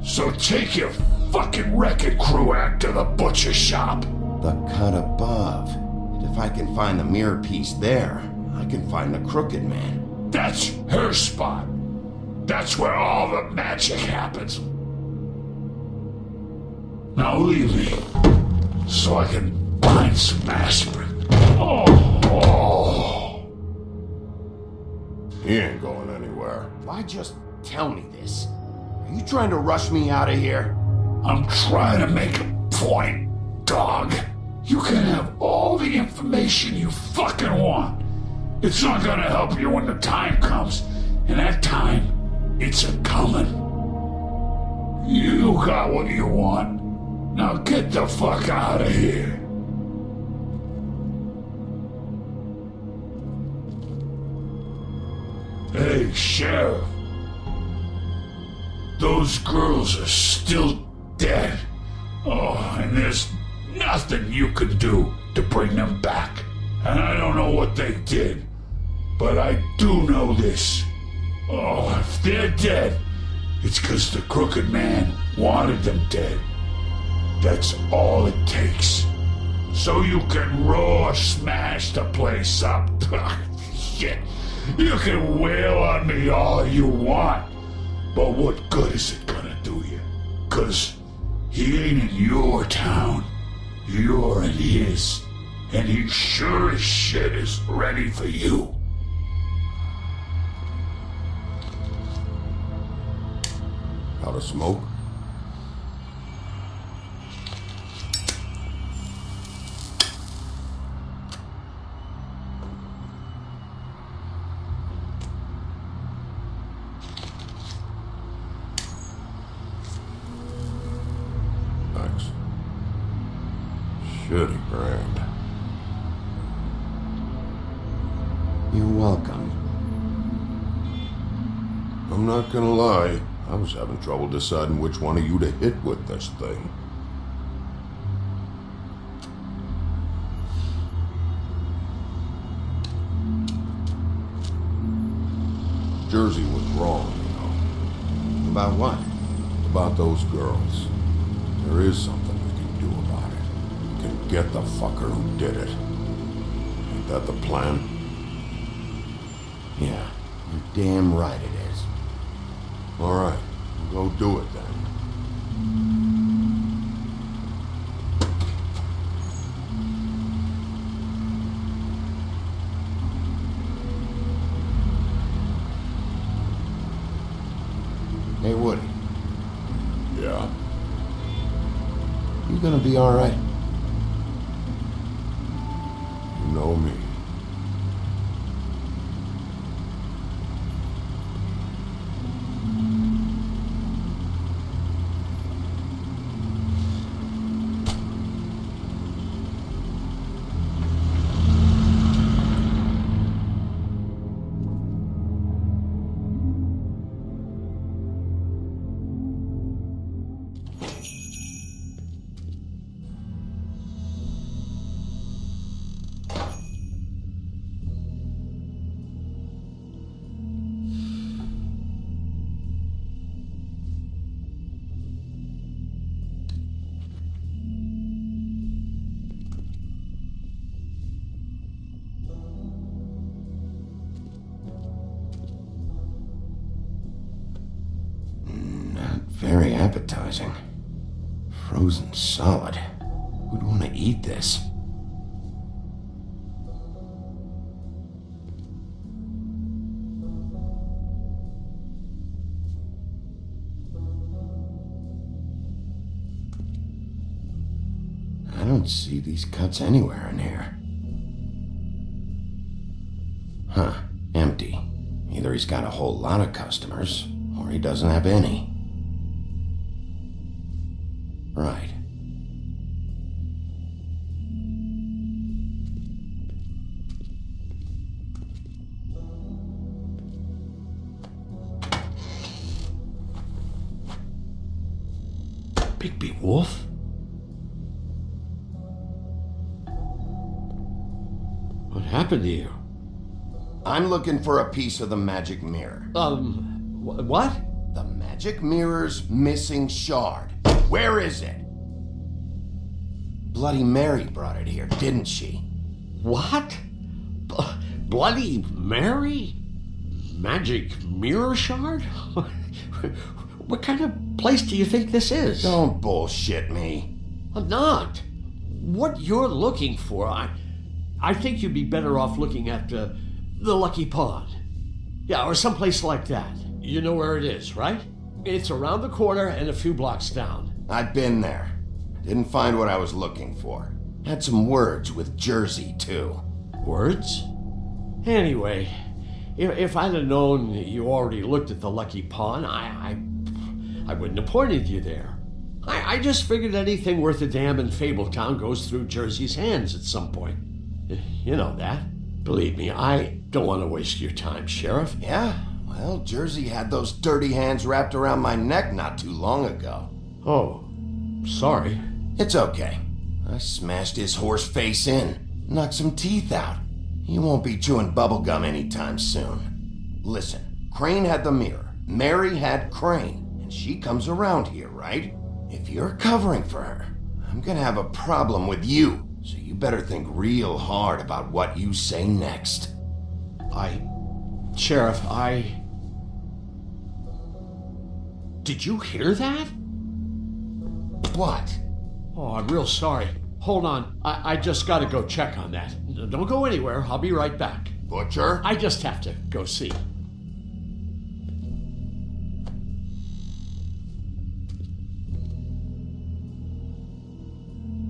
So take your fucking wrecking crew act to the butcher shop. The cut above. And if I can find the mirror piece there, I can find the Crooked Man. That's her spot. That's where all the magic happens. Now leave me, so I can find some aspirin. Oh. He ain't going anywhere. Why just tell me this? Are you trying to rush me out of here? I'm trying to make a point, dog. You can have all the information you fucking want. It's not gonna help you when the time comes, and that time, it's a coming. You got what you want. Now get the fuck out of here. Hey, Sheriff. Those girls are still dead. Oh, and there's nothing you can do to bring them back. And I don't know what they did, but I do know this. Oh, if they're dead, it's because the Crooked Man wanted them dead. That's all it takes. So you can roar smash the place up. Shit. You can wail on me all you want. But what good is it gonna do you? 'Cause he ain't in your town. You're in his. And he sure as shit is ready for you. Out of smoke? Thanks. Shitty brand. You're welcome. I'm not gonna lie. I was having trouble deciding which one of you to hit with this thing. Jersey was wrong, you know. About what? About those girls. There is something we can do about it. We can get the fucker who did it. Ain't that the plan? Yeah, you're damn right it is. All right, go do it then. Hey, Woody. Yeah? You gonna be all right? You know me. appetizing. Frozen solid. Who'd want to eat this? I don't see these cuts anywhere in here. Huh, empty. Either he's got a whole lot of customers, or he doesn't have any. Right. Bigby Wolf? What happened to you? I'm looking for a piece of the magic mirror. What? The magic mirror's missing shard. Where is it? Bloody Mary brought it here, didn't she? What? Bloody Mary? Magic mirror shard? What kind of place do you think this is? Don't bullshit me. I'm not. What you're looking for, I think you'd be better off looking at the Lucky Pond. Yeah, or someplace like that. You know where it is, right? It's around the corner and a few blocks down. I've been there. Didn't find what I was looking for. Had some words with Jersey, too. Words? Anyway, if I'd have known you already looked at the Lucky Pond, I wouldn't have pointed you there. I just figured anything worth a damn in Fabletown goes through Jersey's hands at some point. You know that. Believe me, I don't want to waste your time, Sheriff. Yeah? Well, Jersey had those dirty hands wrapped around my neck not too long ago. Oh, sorry. It's okay. I smashed his horse face in, knocked some teeth out. He won't be chewing bubblegum anytime soon. Listen, Crane had the mirror. Mary had Crane. And she comes around here, right? If you're covering for her, I'm gonna have a problem with you. So you better think real hard about what you say next. Sheriff, Did you hear that? What? Oh, I'm real sorry. Hold on. I just gotta go check on that. Don't go anywhere. I'll be right back. Butcher? I just have to go see.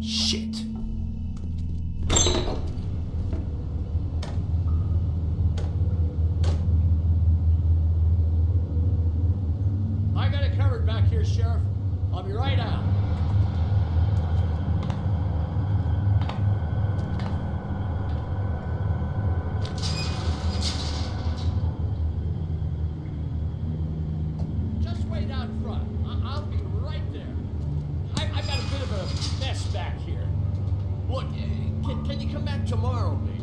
Shit. I got it covered back here, Sheriff. I'll be right out. Just wait out front. I'll be right there. I've got a bit of a mess back here. Look, can you come back tomorrow, maybe?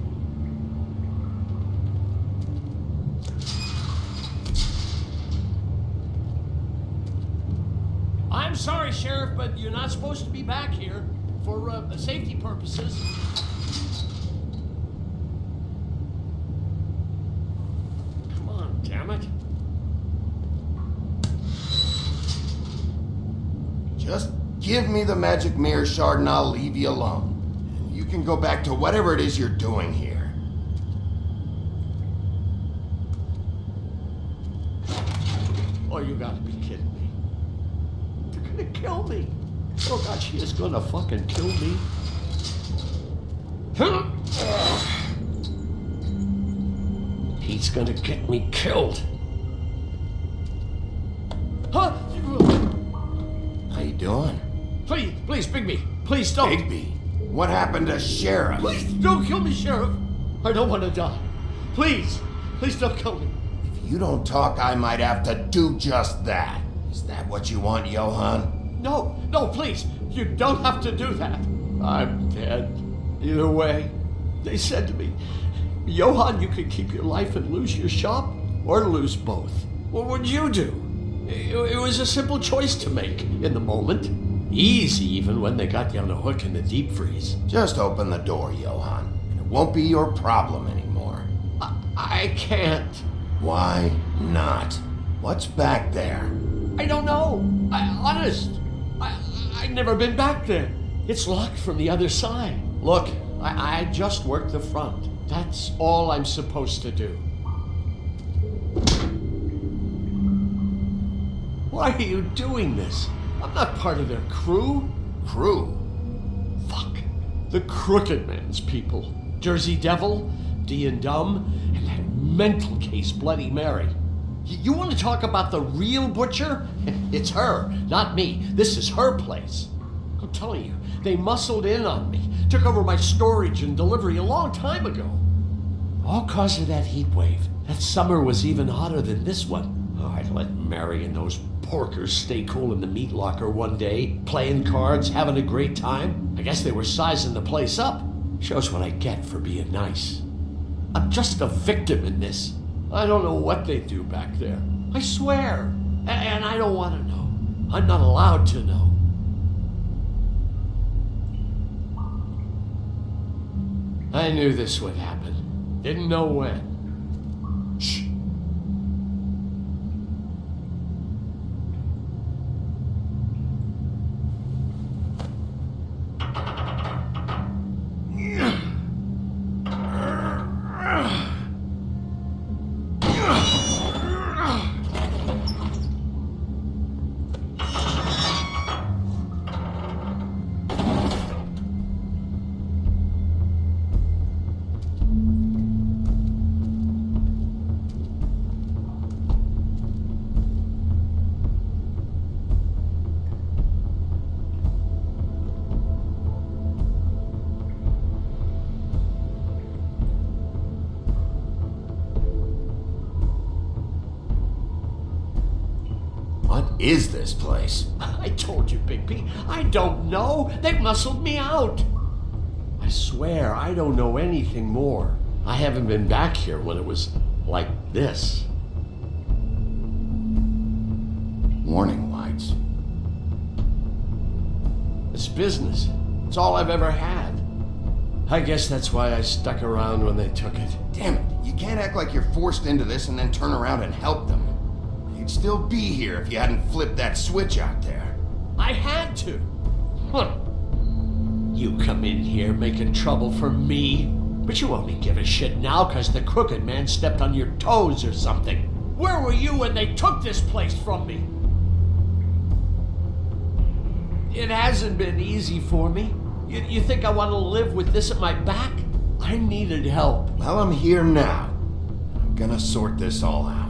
I'm sorry, Sheriff, but you're not supposed to be back here for safety purposes. Come on, damn it. Just give me the magic mirror shard and I'll leave you alone. And you can go back to whatever it is you're doing here. Oh, you gotta be kidding me. They're gonna kill me. Oh God, she is gonna fucking kill me. He's gonna get me killed. Huh? How you doing? Please, Bigby. Please don't. Bigby? What happened to Sheriff? Please don't kill me, Sheriff. I don't want to die. Please don't kill me. If you don't talk, I might have to do just that. Is that what you want, Johan? No, please. You don't have to do that. I'm dead. Either way, they said to me, Johan, you can keep your life and lose your shop, or lose both. What would you do? It was a simple choice to make in the moment. Easy, even when they got you on a hook in the deep freeze. Just open the door, Johan, and it won't be your problem anymore. I can't. Why not? What's back there? I don't know. Honest. I've never been back there. It's locked from the other side. Look, I just worked the front. That's all I'm supposed to do. Why are you doing this? I'm not part of their crew. Crew? Fuck. The Crooked Man's people. Jersey Devil, D and Dumb, and that mental case Bloody Mary. You want to talk about the real butcher? It's her, not me. This is her place. I'm telling you, they muscled in on me, took over my storage and delivery a long time ago. All cause of that heat wave. That summer was even hotter than this one. Oh, I'd let Mary and those porkers stay cool in the meat locker one day, playing cards, having a great time. I guess they were sizing the place up. Shows what I get for being nice. I'm just a victim in this. I don't know what they do back there. I swear. And I don't want to know. I'm not allowed to know. I knew this would happen. Didn't know when. Shh. What is this place? I told you, Bigby. I don't know. They muscled me out. I swear, I don't know anything more. I haven't been back here when it was like this. Warning lights. It's business. It's all I've ever had. I guess that's why I stuck around when they took it. Damn it, you can't act like you're forced into this and then turn around and help them. You'd still be here if you hadn't flipped that switch out there. I had to. Huh. You come in here making trouble for me, but you only give a shit now because the Crooked Man stepped on your toes or something. Where were you when they took this place from me? It hasn't been easy for me. You think I want to live with this at my back? I needed help. Well, I'm here now. I'm gonna sort this all out.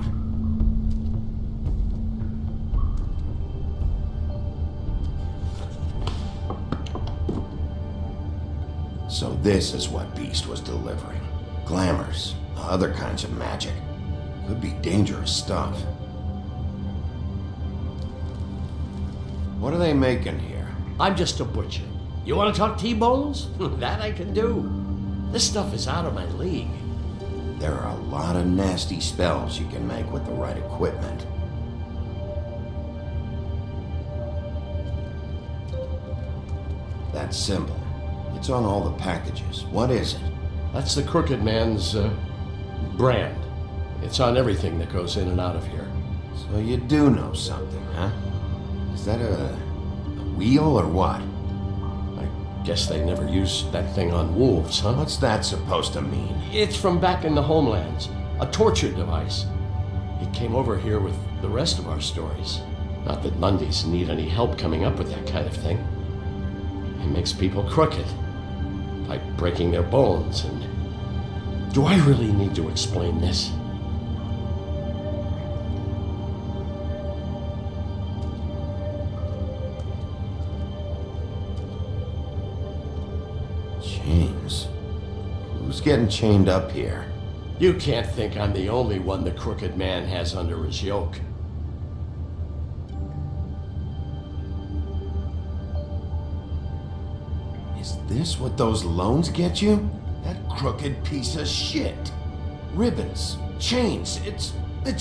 So this is what Beast was delivering. Glamours, other kinds of magic. Could be dangerous stuff. What are they making here? I'm just a butcher. You want to talk T-bones? That I can do. This stuff is out of my league. There are a lot of nasty spells you can make with the right equipment. That symbol. It's on all the packages. What is it? That's the Crooked Man's brand. It's on everything that goes in and out of here. So you do know something, huh? Is that a wheel or what? I guess they never used that thing on wolves, huh? What's that supposed to mean? It's from back in the homelands. A torture device. It came over here with the rest of our stories. Not that Mundys need any help coming up with that kind of thing. It makes people crooked. By breaking their bones and... Do I really need to explain this? Chains? Who's getting chained up here? You can't think I'm the only one the Crooked Man has under his yoke. Is this what those loans get you? That crooked piece of shit. Ribbons, chains, it's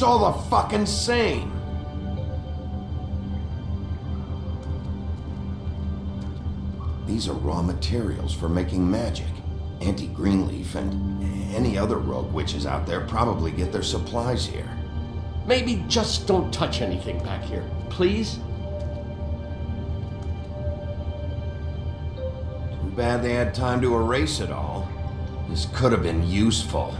all the fucking same. These are raw materials for making magic. Auntie Greenleaf and any other rogue witches out there probably get their supplies here. Maybe just don't touch anything back here. please? Too bad they had time to erase it all. This could have been useful.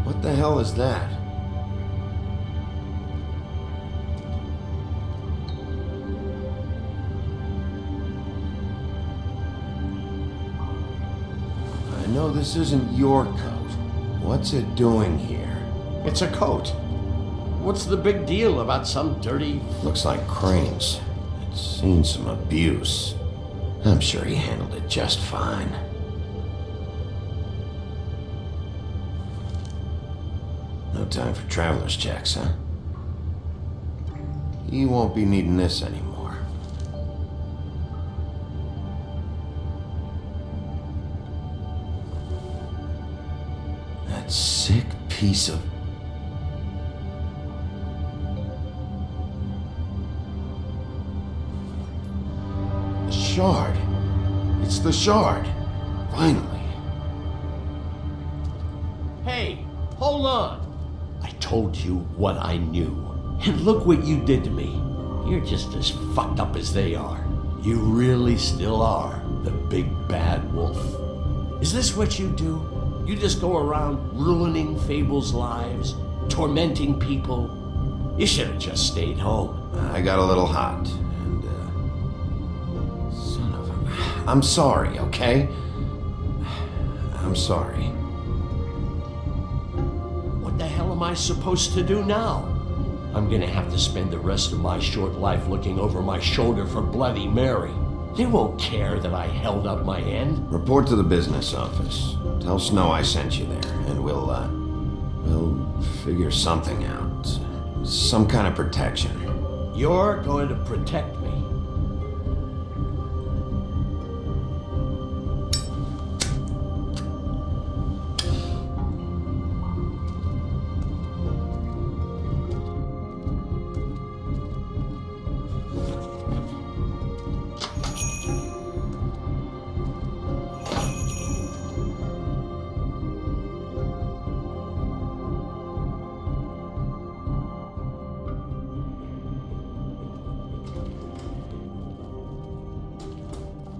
What the hell is that? I know this isn't your coat. What's it doing here? It's a coat. What's the big deal about some dirty... Looks like Crane's. It's seen some abuse. I'm sure he handled it just fine. No time for traveler's checks, huh? He won't be needing this anymore. That sick piece of... The shard. It's the shard. Finally. Hey, hold on. I told you what I knew. And look what you did to me. You're just as fucked up as they are. You really still are the big bad wolf. Is this what you do? You just go around ruining Fable's lives, tormenting people? You should have just stayed home. I got a little hot, and, son of a... I'm sorry, okay? I'm sorry. What the hell am I supposed to do now? I'm gonna have to spend the rest of my short life looking over my shoulder for Bloody Mary. They won't care that I held up my end. Report to the business office. Tell Snow I sent you there, and we'll figure something out. Some kind of protection. You're going to protect me.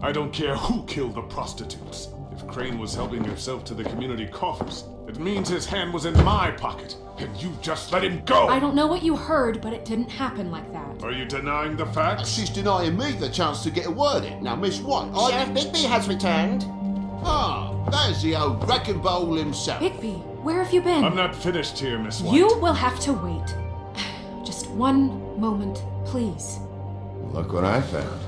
I don't care who killed the prostitutes. If Crane was helping himself to the community coffers, it means his hand was in my pocket, and you just let him go! I don't know what you heard, but it didn't happen like that. Are you denying the facts? She's denying me the chance to get a word in. Now, Miss White, Sheriff Bigby has returned. Ah, there's the old wrecking bowl himself. Bigby, where have you been? I'm not finished here, Miss White. You will have to wait. Just one moment, please. Look what I found.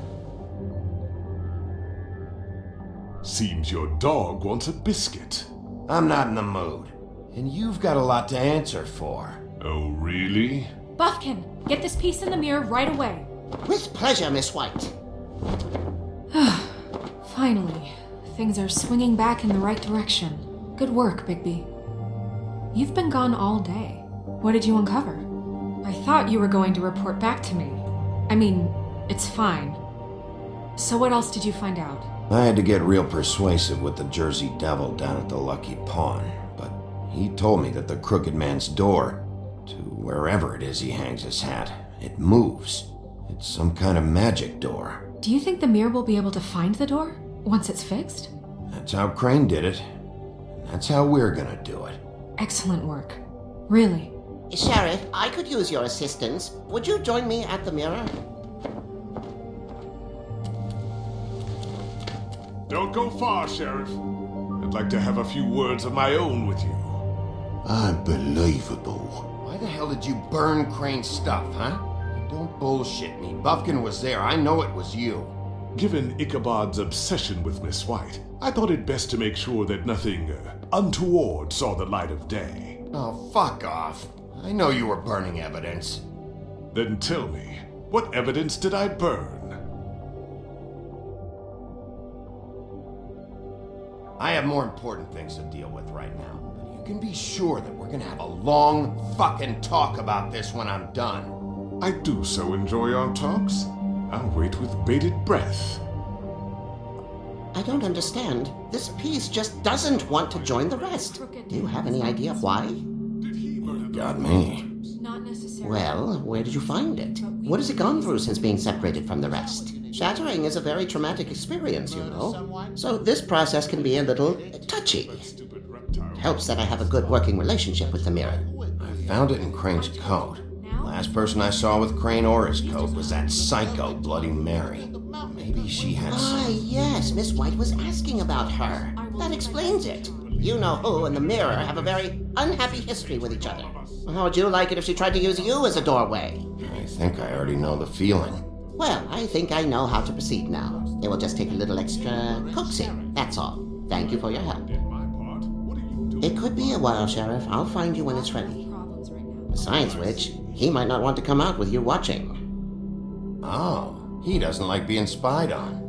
Seems your dog wants a biscuit. I'm not in the mood. And you've got a lot to answer for. Oh, really? Buffkin, get this piece in the mirror right away. With pleasure, Miss White. Finally, things are swinging back in the right direction. Good work, Bigby. You've been gone all day. What did you uncover? I thought you were going to report back to me. I mean, it's fine. So what else did you find out? I had to get real persuasive with the Jersey Devil down at the Lucky Pawn, but he told me that the Crooked Man's door, to wherever it is he hangs his hat, it moves. It's some kind of magic door. Do you think the mirror will be able to find the door once it's fixed? That's how Crane did it. That's how we're gonna do it. Excellent work. Really. Sheriff, I could use your assistance. Would you join me at the mirror? Don't go far, Sheriff. I'd like to have a few words of my own with you. Unbelievable. Why the hell did you burn Crane's stuff, huh? Don't bullshit me. Buffkin was there. I know it was you. Given Ichabod's obsession with Miss White, I thought it best to make sure that nothing untoward saw the light of day. Oh, fuck off. I know you were burning evidence. Then tell me, what evidence did I burn? I have more important things to deal with right now. But you You can be sure that we're gonna have a long fucking talk about this when I'm done. I do so enjoy our talks. I'll wait with bated breath. I don't understand. This piece just doesn't want to join the rest. Do you have any idea why? You got me. Not necessarily. Well, where did you find it? What has it gone through since being separated from the rest? Shattering is a very traumatic experience, you know. So this process can be a little touchy. It helps that I have a good working relationship with the mirror. I found it in Crane's coat. Last person I saw with Crane or his coat was that psycho Bloody Mary. Maybe she had Ah, yes, Miss White was asking about her. That explains it. You know who and the mirror have a very unhappy history with each other. How would you like it if she tried to use you as a doorway? I think I already know the feeling. Well, I think I know how to proceed now. It will just take a little extra coaxing, that's all. Thank you for your help. It could be a while, Sheriff. I'll find you when it's ready. Besides which, he might not want to come out with you watching. Oh, he doesn't like being spied on.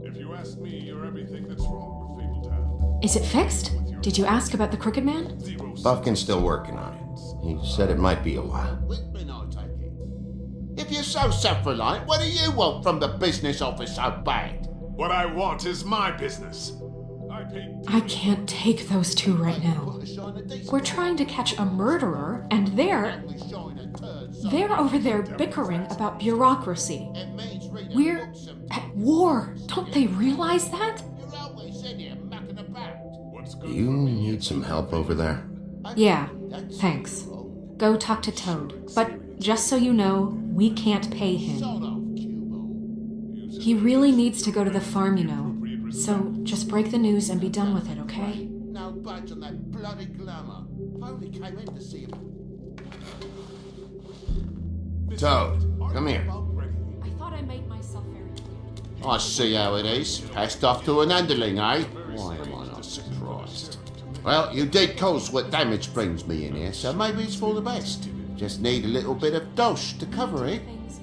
If you ask me, you're everything that's wrong with Fabletown. Is it fixed? Did you ask about the Crooked Man? Buffkin's still working on it. He said it might be a while. If you're so self-reliant, what do you want from the business office so bad? What I want is my business. I can't take those two right now. We're trying to catch a murderer, and they're over there bickering about bureaucracy. We're at war. Don't they realize that? Do you need some help over there? Yeah, thanks. Go talk to Toad. But just so you know, we can't pay him. He really needs to go to the farm, you know. So just break the news and be done with it, okay? No budge on that bloody glamour. I only came in to see him. Toad, come here. I thought I made myself very clear. I see how it is. Passed off to an underling, eh? Why am I not surprised? Well, you did cause what damage brings me in here, so maybe it's for the best. Just need a little bit of dosh to cover it.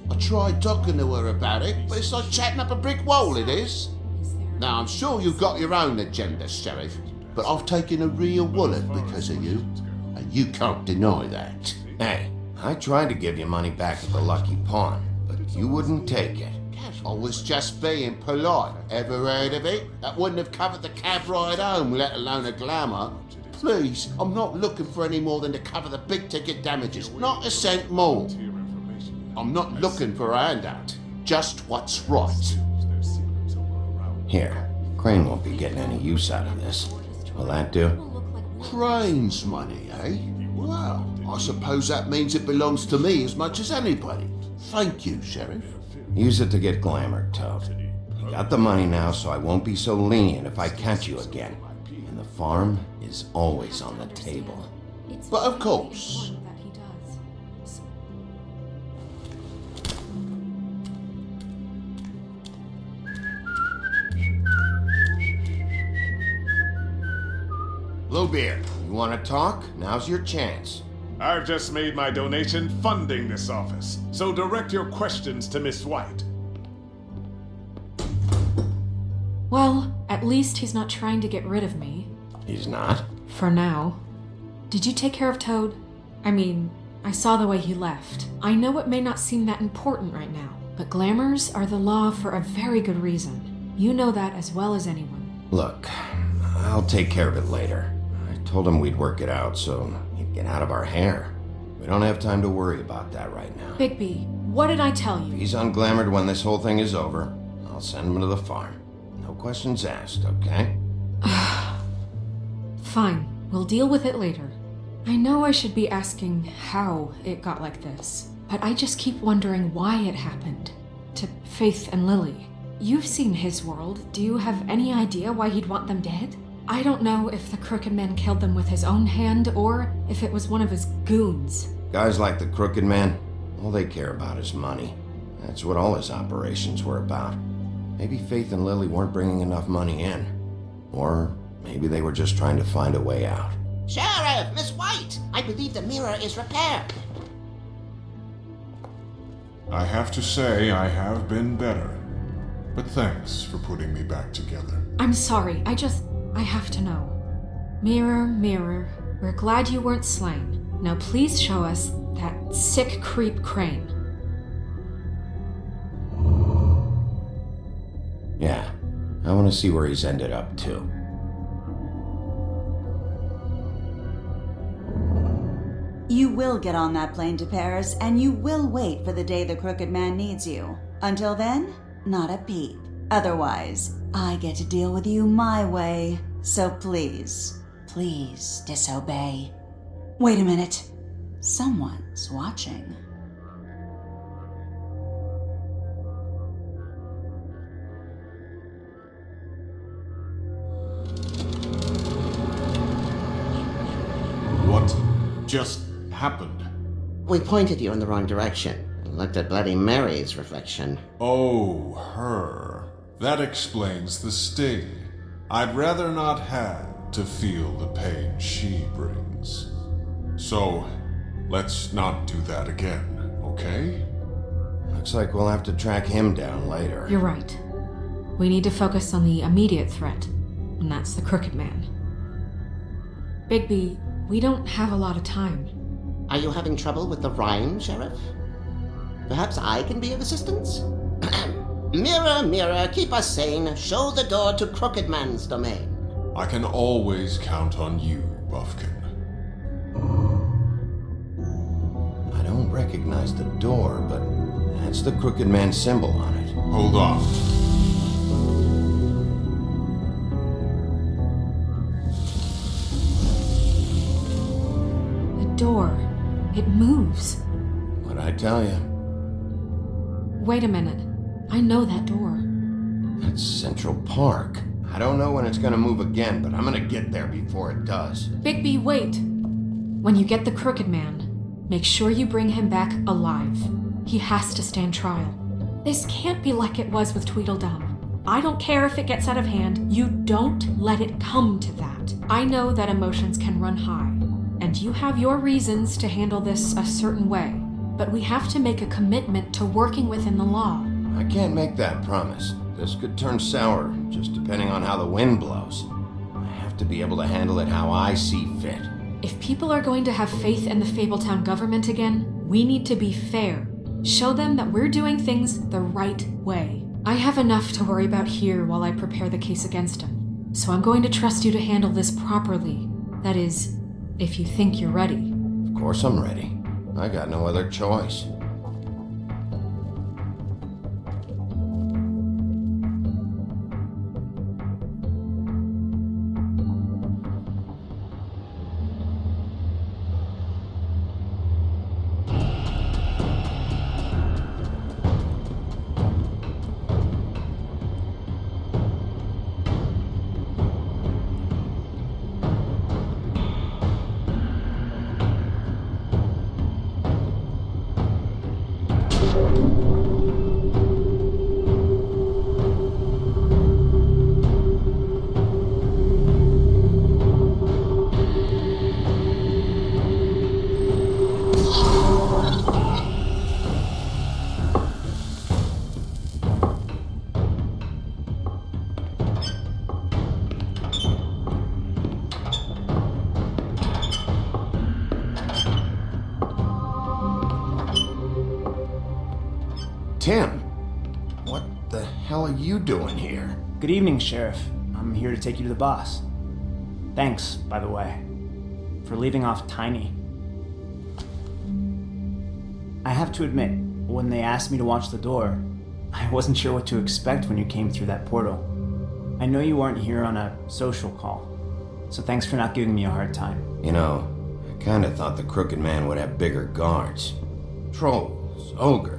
I tried talking to her about it, but it's like chatting up a brick wall, it is. Now, I'm sure you've got your own agenda, Sheriff, but I've taken a real wallet because of you, and you can't deny that. Hey, I tried to give you money back at the Lucky Pawn, but you wouldn't take it. I was just being polite. Ever heard of it? That wouldn't have covered the cab ride home, let alone a glamour. Please, I'm not looking for any more than to cover the big ticket damages, not a cent more. I'm not looking for a handout, just what's right. Here, Crane won't be getting any use out of this. Will that do? Crane's money, eh? Well, I suppose that means it belongs to me as much as anybody. Thank you, Sheriff. Use it to get glamored, Toad. You got the money now, so I won't be so lenient if I catch you again. And the farm is always on the table. But of course. Bluebeard, you want to talk? Now's your chance. I've just made my donation funding this office, so direct your questions to Miss White. Well, at least he's not trying to get rid of me. He's not? For now. Did you take care of Toad? I mean, I saw the way he left. I know it may not seem that important right now, but glamours are the law for a very good reason. You know that as well as anyone. Look, I'll take care of it later. I told him we'd work it out, so he'd get out of our hair. We don't have time to worry about that right now. Bigby, what did I tell you? If he's unglamored when this whole thing is over, I'll send him to the farm. No questions asked, okay? Fine, we'll deal with it later. I know I should be asking how it got like this, but I just keep wondering why it happened. To Faith and Lily. You've seen his world. Do you have any idea why he'd want them dead? I don't know if the Crooked Man killed them with his own hand or if it was one of his goons. Guys like the Crooked Man, all they care about is money. That's what all his operations were about. Maybe Faith and Lily weren't bringing enough money in. Or maybe they were just trying to find a way out. Sheriff, Miss White, I believe the mirror is repaired. I have to say I have been better. But thanks for putting me back together. I'm sorry, I have to know. Mirror, mirror, we're glad you weren't slain. Now please show us that sick creep Crane. Yeah, I want to see where he's ended up too. You will get on that plane to Paris, and you will wait for the day the Crooked Man needs you. Until then, not a peep. Otherwise, I get to deal with you my way. So please, please disobey. Wait a minute. Someone's watching. What just happened? We pointed you in the wrong direction and looked at Bloody Mary's reflection. Oh, her. That explains the sting. I'd rather not have to feel the pain she brings. So, let's not do that again, okay? Looks like we'll have to track him down later. You're right. We need to focus on the immediate threat, and that's the Crooked Man. Bigby, we don't have a lot of time. Are you having trouble with the rhyme, Sheriff? Perhaps I can be of assistance? Mirror, mirror, keep us sane. Show the door to Crooked Man's domain. I can always count on you, Buffkin. I don't recognize the door, but that's the Crooked Man symbol on it. Hold on. The door. It moves. What'd I tell you? Wait a minute. I know that door. That's Central Park. I don't know when it's gonna move again, but I'm gonna get there before it does. Bigby, wait. When you get the Crooked Man, make sure you bring him back alive. He has to stand trial. This can't be like it was with Tweedledum. I don't care if it gets out of hand. You don't let it come to that. I know that emotions can run high, and you have your reasons to handle this a certain way, but we have to make a commitment to working within the law. I can't make that promise. This could turn sour, just depending on how the wind blows. I have to be able to handle it how I see fit. If people are going to have faith in the Fabletown government again, we need to be fair. Show them that we're doing things the right way. I have enough to worry about here while I prepare the case against him. So I'm going to trust you to handle this properly. That is, if you think you're ready. Of course I'm ready. I got no other choice. Tim, what the hell are you doing here? Good evening, Sheriff. I'm here to take you to the boss. Thanks, by the way, for leaving off Tiny. I have to admit, when they asked me to watch the door, I wasn't sure what to expect when you came through that portal. I know you weren't here on a social call, so thanks for not giving me a hard time. You know, I kinda thought the Crooked Man would have bigger guards. Trolls, ogres.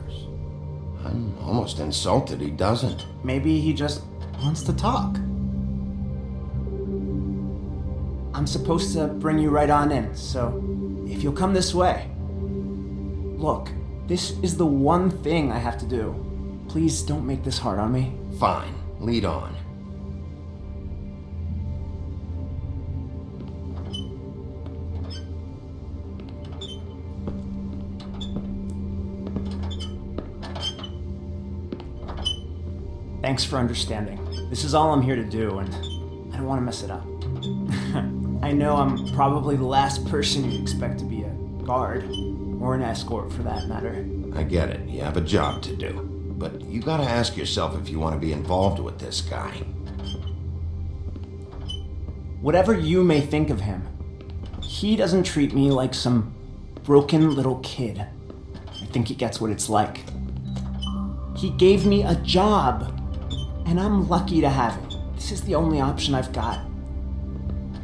I'm almost insulted he doesn't. Maybe he just wants to talk. I'm supposed to bring you right on in, so if you'll come this way. Look, this is the one thing I have to do. Please don't make this hard on me. Fine, lead on. Thanks for understanding. This is all I'm here to do, and I don't want to mess it up. I know I'm probably the last person you'd expect to be a guard, or an escort for that matter. I get it. You have a job to do. But you gotta ask yourself if you want to be involved with this guy. Whatever you may think of him, he doesn't treat me like some broken little kid. I think he gets what it's like. He gave me a job, and I'm lucky to have it. This is the only option I've got.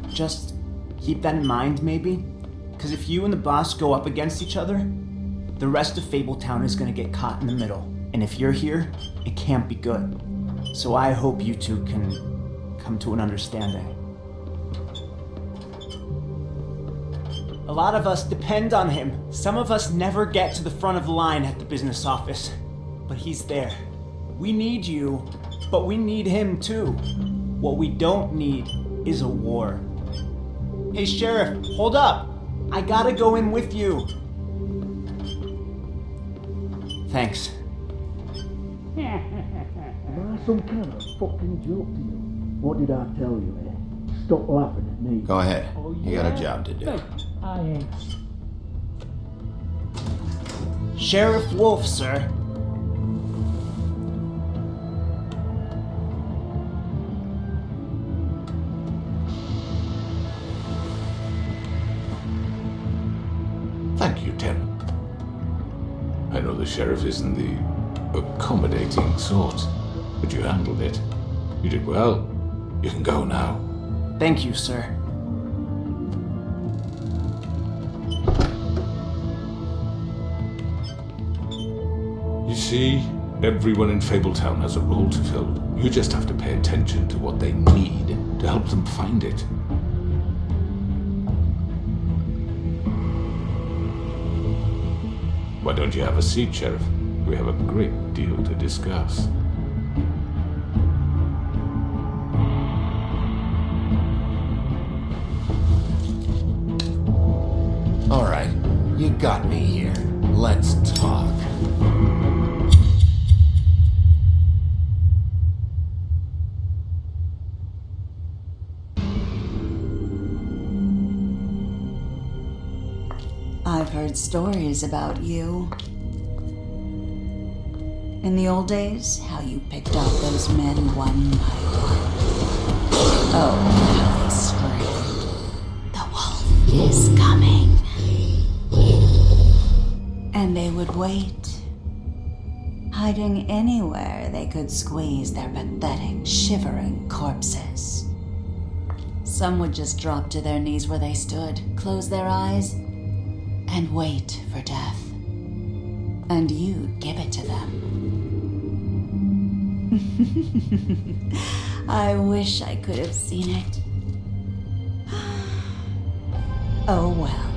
Just keep that in mind, maybe? Because if you and the boss go up against each other, the rest of Fabletown is gonna get caught in the middle. And if you're here, it can't be good. So I hope you two can come to an understanding. A lot of us depend on him. Some of us never get to the front of the line at the business office. But he's there. We need you, but we need him too. What we don't need is a war. Hey, Sheriff, hold up. I gotta go in with you. Thanks. Am I some kind of fucking joke to you? What did I tell you, eh? Stop laughing at me. Go ahead. You got a job to do. I ain't. Sheriff Wolf, sir. Thank you, Tim. I know the sheriff isn't the accommodating sort, but you handled it. You did well. You can go now. Thank you, sir. You see, everyone in Fabletown has a role to fill. You just have to pay attention to what they need to help them find it. Why don't you have a seat, Sheriff? We have a great deal to discuss. All right, you got me here. Let's talk. I've heard stories about you. In the old days, how you picked off those men one by one. Oh, how they screamed. The wolf is coming. And they would wait, hiding anywhere they could squeeze their pathetic, shivering corpses. Some would just drop to their knees where they stood, close their eyes, and wait for death. And you'd give it to them. I wish I could have seen it. Oh well.